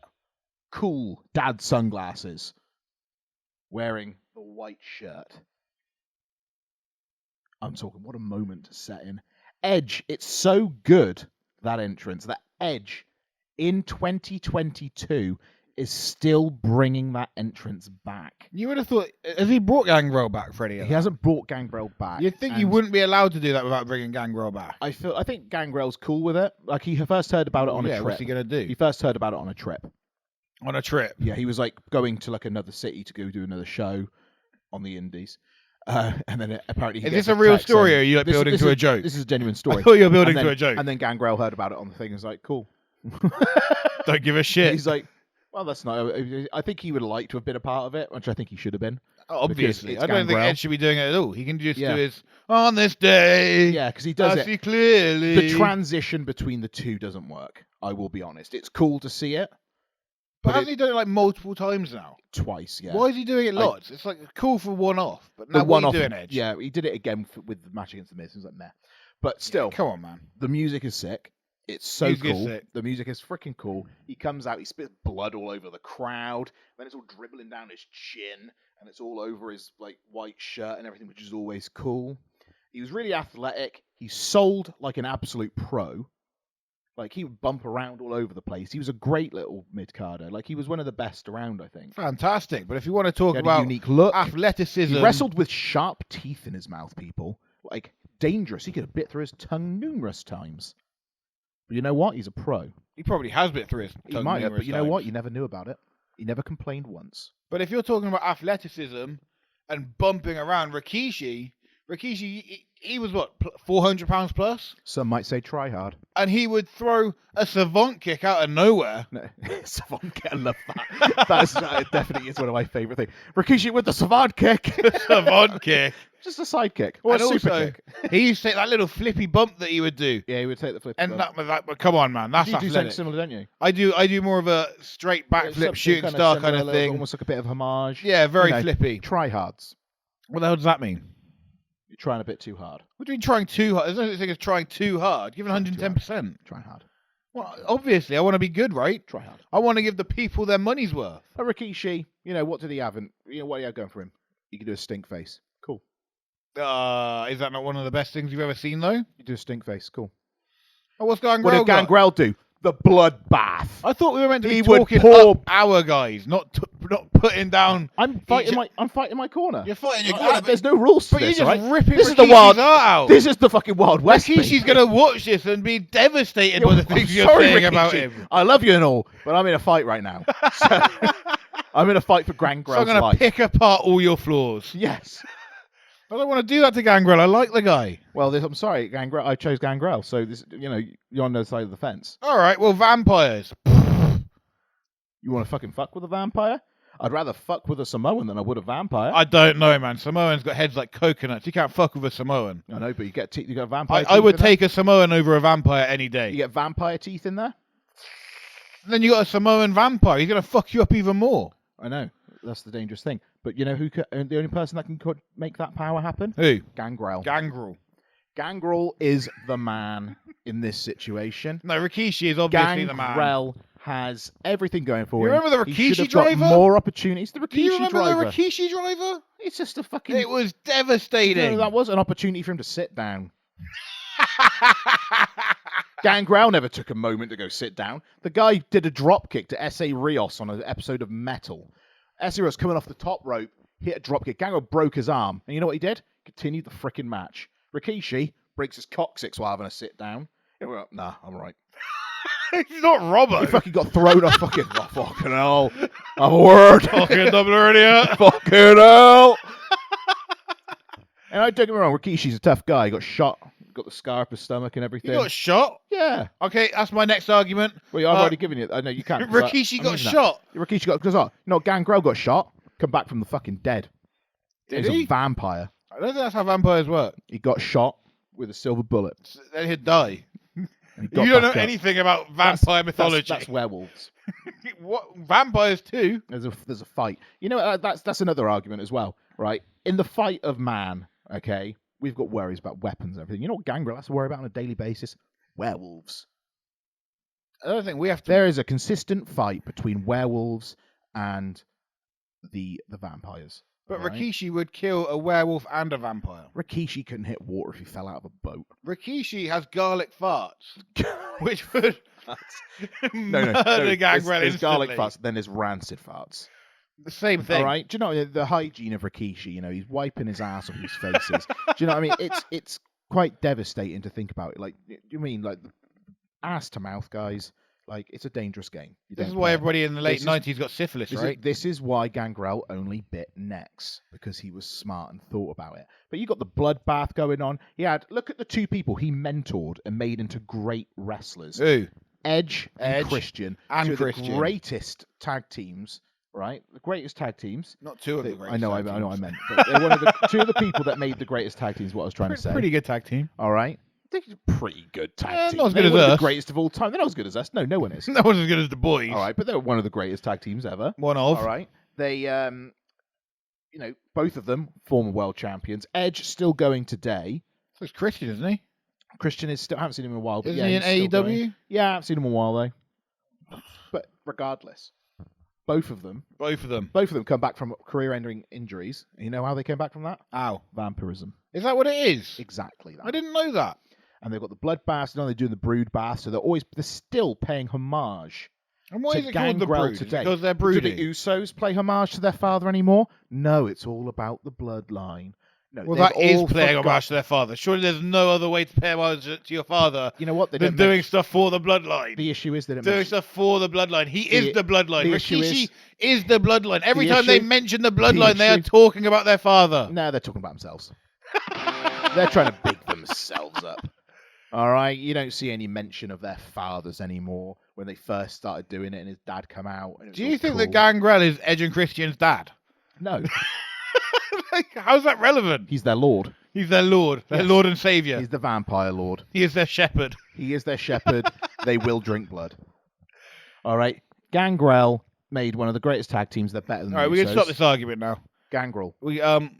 [SPEAKER 2] cool dad sunglasses, wearing the white shirt. I'm talking, what a moment to set in. Edge, it's so good, that entrance. That Edge in 2022 is still bringing that entrance back.
[SPEAKER 1] You would have thought, has he brought Gangrel back, Freddie?
[SPEAKER 2] He hasn't brought Gangrel back.
[SPEAKER 1] You'd think you wouldn't be allowed to do that without bringing Gangrel back.
[SPEAKER 2] I think Gangrel's cool with it. Like, he first heard about it on a trip.
[SPEAKER 1] What's he going to do?
[SPEAKER 2] He first heard about it on a trip.
[SPEAKER 1] On a trip?
[SPEAKER 2] Yeah, he was like going to like another city to go do another show on the Indies. And then apparently he
[SPEAKER 1] Is
[SPEAKER 2] gets
[SPEAKER 1] this a real
[SPEAKER 2] text
[SPEAKER 1] story
[SPEAKER 2] saying,
[SPEAKER 1] or are you like building to a joke?
[SPEAKER 2] This is a genuine story.
[SPEAKER 1] I thought you were building
[SPEAKER 2] And then-
[SPEAKER 1] to a joke.
[SPEAKER 2] And then Gangrel heard about it on the thing and was like, cool.
[SPEAKER 1] Don't give a shit.
[SPEAKER 2] He's like, well, that's not... I think he would have liked to have been a part of it, which I think he should have been.
[SPEAKER 1] Obviously.
[SPEAKER 2] it's
[SPEAKER 1] I don't think
[SPEAKER 2] Gangrel.
[SPEAKER 1] Ed should be doing it at all. He can just
[SPEAKER 2] Yeah.
[SPEAKER 1] do his, on this day,
[SPEAKER 2] Yeah, because he does
[SPEAKER 1] I
[SPEAKER 2] it.
[SPEAKER 1] see clearly.
[SPEAKER 2] The transition between the two doesn't work, I will be honest. It's cool to see it,
[SPEAKER 1] But hasn't he done it like multiple times now?
[SPEAKER 2] Twice, yeah.
[SPEAKER 1] Why is he doing it lots? It's like cool for one-off, but now what are you doing, Edge?
[SPEAKER 2] Yeah, he did it again with the match against the Miz. It was like meh. But still,
[SPEAKER 1] come on, man.
[SPEAKER 2] The music is sick. It's so cool.
[SPEAKER 1] Sick.
[SPEAKER 2] The music is freaking cool. He comes out, he spits blood all over the crowd, then it's all dribbling down his chin, and it's all over his like white shirt and everything, which is always cool. He was really athletic. He sold like an absolute pro. Like, he would bump around all over the place. He was a great little mid-carder. Like, he was one of the best around, I think.
[SPEAKER 1] Fantastic. But if you want to talk about
[SPEAKER 2] a unique look,
[SPEAKER 1] athleticism...
[SPEAKER 2] He wrestled with sharp teeth in his mouth, people. Like, dangerous. He could have bit through his tongue numerous times. But you know what? He's a pro.
[SPEAKER 1] He probably has bit through his tongue
[SPEAKER 2] He might have, but you know
[SPEAKER 1] times.
[SPEAKER 2] what? You never knew about it. He never complained once.
[SPEAKER 1] But if you're talking about athleticism and bumping around, Rikishi, he was what, 400 pounds plus?
[SPEAKER 2] Some might say try hard.
[SPEAKER 1] And he would throw a savant kick out of nowhere.
[SPEAKER 2] No, savant kick, I love that. That definitely is one of my favourite things. Rikishi with the savant kick.
[SPEAKER 1] Savant kick.
[SPEAKER 2] Just a side kick. Or
[SPEAKER 1] and
[SPEAKER 2] a super
[SPEAKER 1] also,
[SPEAKER 2] kick.
[SPEAKER 1] He used to take that little flippy bump that he would do.
[SPEAKER 2] Yeah, he would take the flip.
[SPEAKER 1] And but come on, man. That's
[SPEAKER 2] you do
[SPEAKER 1] athletic.
[SPEAKER 2] something similar, don't you?
[SPEAKER 1] I do more of a straight backflip shooting star kind of thing.
[SPEAKER 2] Almost like a bit of homage.
[SPEAKER 1] Yeah, very flippy.
[SPEAKER 2] Try hards.
[SPEAKER 1] What the hell does that mean?
[SPEAKER 2] You're trying a bit too hard.
[SPEAKER 1] What do you mean trying too hard? There's no such thing as trying too hard. Give it 110%.
[SPEAKER 2] Try hard.
[SPEAKER 1] Well, obviously, I want to be good, right?
[SPEAKER 2] Try hard.
[SPEAKER 1] I want to give the people their money's worth.
[SPEAKER 2] But Rikishi, what did he have? And what do you have going for him? You can do a stink face. Cool.
[SPEAKER 1] Is that not one of the best things you've ever seen, though?
[SPEAKER 2] You do a stink face. Cool.
[SPEAKER 1] Oh, what's Gangrel
[SPEAKER 2] What did Gangrel do? The bloodbath.
[SPEAKER 1] I thought we were meant to be
[SPEAKER 2] He would
[SPEAKER 1] talking
[SPEAKER 2] pour-
[SPEAKER 1] up our guys, not putting down.
[SPEAKER 2] I'm fighting my corner.
[SPEAKER 1] You're fighting your corner.
[SPEAKER 2] There's no rules to
[SPEAKER 1] But
[SPEAKER 2] this,
[SPEAKER 1] you're just
[SPEAKER 2] right?
[SPEAKER 1] ripping
[SPEAKER 2] This is the
[SPEAKER 1] Rikishi's
[SPEAKER 2] wild.
[SPEAKER 1] heart out.
[SPEAKER 2] This is the fucking Wild West.
[SPEAKER 1] Rikishi's going to watch this and be devastated by the things you're
[SPEAKER 2] sorry,
[SPEAKER 1] saying
[SPEAKER 2] Rikishi.
[SPEAKER 1] about him.
[SPEAKER 2] I love you and all, but I'm in a fight right now. So, I'm in a fight for Gangrel's
[SPEAKER 1] So I'm going
[SPEAKER 2] life.
[SPEAKER 1] to pick apart all your flaws.
[SPEAKER 2] Yes.
[SPEAKER 1] I don't want to do that to Gangrel. I like the guy.
[SPEAKER 2] Well, I'm sorry, Gangrel. I chose Gangrel, so this, you're on the other side of the fence.
[SPEAKER 1] All right. Well, vampires.
[SPEAKER 2] You want to fucking fuck with a vampire? I'd rather fuck with a Samoan than I would a vampire.
[SPEAKER 1] I don't know, man. Samoans got heads like coconuts. You can't fuck with a Samoan.
[SPEAKER 2] I know, but you got a vampire.
[SPEAKER 1] I would take a Samoan over a vampire any day.
[SPEAKER 2] You get vampire teeth in there.
[SPEAKER 1] Then you got a Samoan vampire. He's gonna fuck you up even more.
[SPEAKER 2] I know. That's the dangerous thing. But you know who? The only person that could make that power happen?
[SPEAKER 1] Who?
[SPEAKER 2] Gangrel.
[SPEAKER 1] Gangrel
[SPEAKER 2] is the man in this situation.
[SPEAKER 1] No, Rikishi is obviously the man.
[SPEAKER 2] Gangrel has everything going for him.
[SPEAKER 1] You remember the
[SPEAKER 2] He should
[SPEAKER 1] Rikishi
[SPEAKER 2] have got
[SPEAKER 1] driver?
[SPEAKER 2] more opportunities. The Rikishi
[SPEAKER 1] Do you remember
[SPEAKER 2] driver.
[SPEAKER 1] the Rikishi driver?
[SPEAKER 2] It's just a fucking.
[SPEAKER 1] It was devastating.
[SPEAKER 2] No, that was an opportunity for him to sit down. Gangrel never took a moment to go sit down. The guy did a drop kick to S.A. Rios on an episode of Metal. S.A. Rios coming off the top rope, hit a drop kick. Gangrel broke his arm. And you know what he did? Continued the frickin' match. Rikishi breaks his coccyx while having a sit down. He went up, nah, I'm all right.
[SPEAKER 1] He's not Robbo.
[SPEAKER 2] He fucking got thrown off fucking... Oh, fucking hell. I'm a word.
[SPEAKER 1] Fucking double idiot.
[SPEAKER 2] Fucking hell. And I don't get me wrong, Rikishi's a tough guy. He got shot, got the scar up his stomach and everything.
[SPEAKER 1] He got shot?
[SPEAKER 2] Yeah.
[SPEAKER 1] Okay, that's my next argument.
[SPEAKER 2] Well, I've already given you... I know you can't.
[SPEAKER 1] Rikishi got shot.
[SPEAKER 2] Rikishi got... Because Gangrel got shot, come back from the fucking dead.
[SPEAKER 1] Did
[SPEAKER 2] He's
[SPEAKER 1] he?
[SPEAKER 2] a vampire.
[SPEAKER 1] I don't think that's how vampires work.
[SPEAKER 2] He got shot with a silver bullet.
[SPEAKER 1] Then he'd die.
[SPEAKER 2] You
[SPEAKER 1] You don't know anything about vampire mythology.
[SPEAKER 2] That's werewolves.
[SPEAKER 1] What? Vampires too?
[SPEAKER 2] There's a fight. You know, that's another argument as well, right? In the fight of man, okay, we've got worries about weapons and everything. You know what Gangrel has to worry about on a daily basis? Werewolves.
[SPEAKER 1] I don't think we have to.
[SPEAKER 2] There is a consistent fight between werewolves and the vampires.
[SPEAKER 1] But
[SPEAKER 2] right?
[SPEAKER 1] Rikishi would kill a werewolf and a vampire.
[SPEAKER 2] Rikishi couldn't hit water if he fell out of a boat.
[SPEAKER 1] Rikishi has garlic farts, which would
[SPEAKER 2] No.
[SPEAKER 1] murder Gangrel
[SPEAKER 2] There's garlic
[SPEAKER 1] instantly.
[SPEAKER 2] farts, then there's rancid farts.
[SPEAKER 1] The same thing.
[SPEAKER 2] All right. Do you know the hygiene of Rikishi? You know, he's wiping his ass on his faces. Do you know what I mean? It's quite devastating to think about it. Like, you mean like ass to mouth, guys? Like, it's a dangerous game.
[SPEAKER 1] This is why everybody in the late 90s got syphilis, right?
[SPEAKER 2] This is why Gangrel only bit necks, because he was smart and thought about it. But you got the bloodbath going on. Look at the two people he mentored and made into great wrestlers.
[SPEAKER 1] Who?
[SPEAKER 2] Edge and Christian.
[SPEAKER 1] And
[SPEAKER 2] two of
[SPEAKER 1] Christian.
[SPEAKER 2] the greatest tag teams, right? The greatest tag teams.
[SPEAKER 1] Not two of the greatest
[SPEAKER 2] I know
[SPEAKER 1] tag
[SPEAKER 2] I
[SPEAKER 1] teams.
[SPEAKER 2] meant. But they're one of the two of the people that made the greatest tag teams, what I was trying to say.
[SPEAKER 1] Pretty good tag team.
[SPEAKER 2] All right. They're a pretty good tag team.
[SPEAKER 1] Not as good
[SPEAKER 2] They're
[SPEAKER 1] as
[SPEAKER 2] one of
[SPEAKER 1] us.
[SPEAKER 2] the greatest of all time. They're not as good as us. No one is.
[SPEAKER 1] No one's as good as the boys.
[SPEAKER 2] All right, but they're one of the greatest tag teams ever.
[SPEAKER 1] One of.
[SPEAKER 2] All right. They, both of them former world champions. Edge still going today.
[SPEAKER 1] So it's Christian, isn't he?
[SPEAKER 2] Christian is still. I haven't seen him in a while. But
[SPEAKER 1] Isn't he in
[SPEAKER 2] he's still
[SPEAKER 1] AEW?
[SPEAKER 2] going. Yeah, I haven't seen him in a while though. But regardless, both of them come back from career-ending injuries. And you know how they came back from that?
[SPEAKER 1] Ow.
[SPEAKER 2] Vampirism.
[SPEAKER 1] Is that what it is?
[SPEAKER 2] Exactly that.
[SPEAKER 1] I didn't know that.
[SPEAKER 2] And they've got the blood bath. Now they're doing the brood bath. So they're still paying homage.
[SPEAKER 1] And why
[SPEAKER 2] to
[SPEAKER 1] is it called the
[SPEAKER 2] Gangrel
[SPEAKER 1] Brood?
[SPEAKER 2] today.
[SPEAKER 1] Because they're
[SPEAKER 2] Do
[SPEAKER 1] brooding.
[SPEAKER 2] the Usos play homage to their father anymore? No, it's all about the bloodline. No,
[SPEAKER 1] Well,
[SPEAKER 2] they've
[SPEAKER 1] that is
[SPEAKER 2] all
[SPEAKER 1] playing
[SPEAKER 2] forgot-
[SPEAKER 1] homage to their father. Surely there's no other way to pay homage to your father
[SPEAKER 2] You know what? They
[SPEAKER 1] than
[SPEAKER 2] don't
[SPEAKER 1] doing
[SPEAKER 2] mention-
[SPEAKER 1] stuff for the bloodline.
[SPEAKER 2] The issue is they don't
[SPEAKER 1] Doing
[SPEAKER 2] mention-
[SPEAKER 1] stuff for the bloodline. He is the bloodline.
[SPEAKER 2] the issue
[SPEAKER 1] Rikishi is the bloodline. Every
[SPEAKER 2] the
[SPEAKER 1] time they
[SPEAKER 2] issue-
[SPEAKER 1] mention the bloodline, they are
[SPEAKER 2] issue-
[SPEAKER 1] talking about their father.
[SPEAKER 2] No, they're talking about themselves. They're trying to big themselves up. All right? You don't see any mention of their fathers anymore when they first started doing it and his dad come out. And it was
[SPEAKER 1] Do
[SPEAKER 2] all
[SPEAKER 1] you think
[SPEAKER 2] cool.
[SPEAKER 1] that Gangrel is Edge and Christian's dad?
[SPEAKER 2] No.
[SPEAKER 1] Like, how's that relevant?
[SPEAKER 2] He's their lord.
[SPEAKER 1] He's their lord. Their
[SPEAKER 2] Yes.
[SPEAKER 1] lord and savior.
[SPEAKER 2] He's the vampire lord.
[SPEAKER 1] He is their shepherd.
[SPEAKER 2] He is their shepherd. They will drink blood. All right? Gangrel made one of the greatest tag teams. They're better than
[SPEAKER 1] All right,
[SPEAKER 2] the
[SPEAKER 1] we can
[SPEAKER 2] Usos.
[SPEAKER 1] stop this argument now.
[SPEAKER 2] Gangrel.
[SPEAKER 1] We
[SPEAKER 2] Gangrel.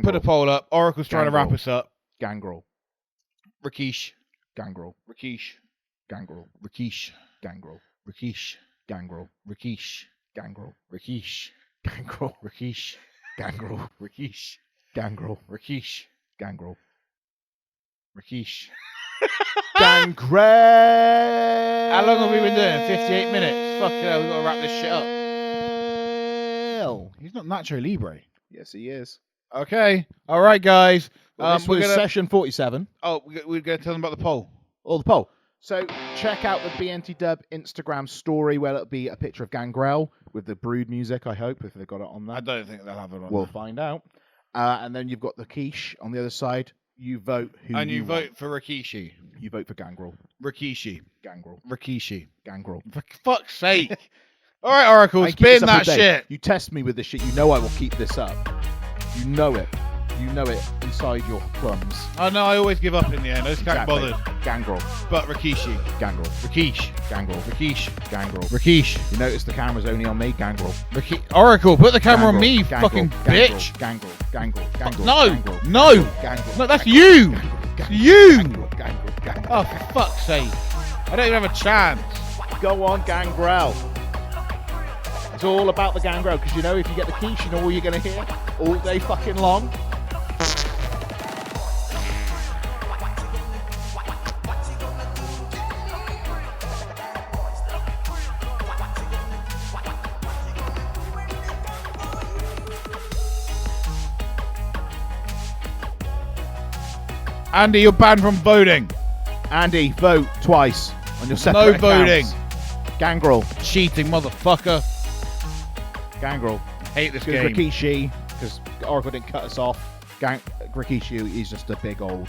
[SPEAKER 1] put a poll up. Oracle's trying to wrap
[SPEAKER 2] Gangrel.
[SPEAKER 1] us up.
[SPEAKER 2] Gangrel.
[SPEAKER 1] Rakish.
[SPEAKER 2] Gangrel.
[SPEAKER 1] Rakish.
[SPEAKER 2] Gangrel.
[SPEAKER 1] Rakish.
[SPEAKER 2] Gangrel.
[SPEAKER 1] Rakish.
[SPEAKER 2] Gangrel.
[SPEAKER 1] Rakish.
[SPEAKER 2] Gangrel.
[SPEAKER 1] Rakish.
[SPEAKER 2] Gangrel.
[SPEAKER 1] Rakish.
[SPEAKER 2] Gangrel.
[SPEAKER 1] Rakish.
[SPEAKER 2] Gangrel.
[SPEAKER 1] Rakish.
[SPEAKER 2] Gangrel.
[SPEAKER 1] Rakish.
[SPEAKER 2] Gangrel.
[SPEAKER 1] How long have we been doing? 58 minutes. Fucking hell, we've got to wrap this shit up. He's not Nacho Libre.
[SPEAKER 2] Yes, he is.
[SPEAKER 1] Okay. All right, guys.
[SPEAKER 2] Well, this
[SPEAKER 1] we're
[SPEAKER 2] was
[SPEAKER 1] gonna...
[SPEAKER 2] session 47.
[SPEAKER 1] Oh, we're going to tell them about the poll.
[SPEAKER 2] Or the poll. So check out the BNTW Instagram story where it'll be a picture of Gangrel with the Brood music, I hope, if they've got it on
[SPEAKER 1] I
[SPEAKER 2] that.
[SPEAKER 1] don't think they'll have it on.
[SPEAKER 2] We'll find out. And then you've got the quiche on the other side. You vote who
[SPEAKER 1] and you
[SPEAKER 2] want.
[SPEAKER 1] vote for Rikishi.
[SPEAKER 2] You vote for Gangrel.
[SPEAKER 1] Rikishi.
[SPEAKER 2] Gangrel.
[SPEAKER 1] Rikishi.
[SPEAKER 2] Gangrel.
[SPEAKER 1] For fuck's sake. All right, Oracle,
[SPEAKER 2] I keep
[SPEAKER 1] spin
[SPEAKER 2] this up all
[SPEAKER 1] that
[SPEAKER 2] day.
[SPEAKER 1] shit.
[SPEAKER 2] You test me with this shit. You know I will keep this up. You know it. You know it inside your plums.
[SPEAKER 1] Oh, no, I always give up in the end. I just can't
[SPEAKER 2] Exactly.
[SPEAKER 1] be bothered.
[SPEAKER 2] Gangrel.
[SPEAKER 1] But Rikishi.
[SPEAKER 2] Gangrel.
[SPEAKER 1] Rikish.
[SPEAKER 2] Gangrel.
[SPEAKER 1] Rikish.
[SPEAKER 2] Gangrel.
[SPEAKER 1] Rikish.
[SPEAKER 2] You notice the camera's only on me? Gangrel.
[SPEAKER 1] Oracle, put the camera on
[SPEAKER 2] Gangrel.
[SPEAKER 1] me, you
[SPEAKER 2] Gangrel.
[SPEAKER 1] fucking
[SPEAKER 2] Gangrel.
[SPEAKER 1] bitch.
[SPEAKER 2] Gangrel. Gangrel. Gangrel.
[SPEAKER 1] No.
[SPEAKER 2] Gangrel.
[SPEAKER 1] No.
[SPEAKER 2] Gangrel.
[SPEAKER 1] No, that's
[SPEAKER 2] Gangrel.
[SPEAKER 1] you.
[SPEAKER 2] Gangrel.
[SPEAKER 1] It's you.
[SPEAKER 2] Gangrel. Gangrel. Gangrel.
[SPEAKER 1] Oh, for fuck's sake. I don't even have a chance.
[SPEAKER 2] Go on, Gangrel. It's all about the Gangrel, because you know if you get the quiche, you know all you're going to hear all day fucking long.
[SPEAKER 1] Andy, you're banned from voting.
[SPEAKER 2] Andy, vote twice on your
[SPEAKER 1] No
[SPEAKER 2] separate
[SPEAKER 1] voting.
[SPEAKER 2] accounts. Gangrel.
[SPEAKER 1] Cheating motherfucker.
[SPEAKER 2] Gangrel.
[SPEAKER 1] Hate this
[SPEAKER 2] Because
[SPEAKER 1] game.
[SPEAKER 2] Rikishi, because Oracle didn't cut us off. Rikishi is just a big old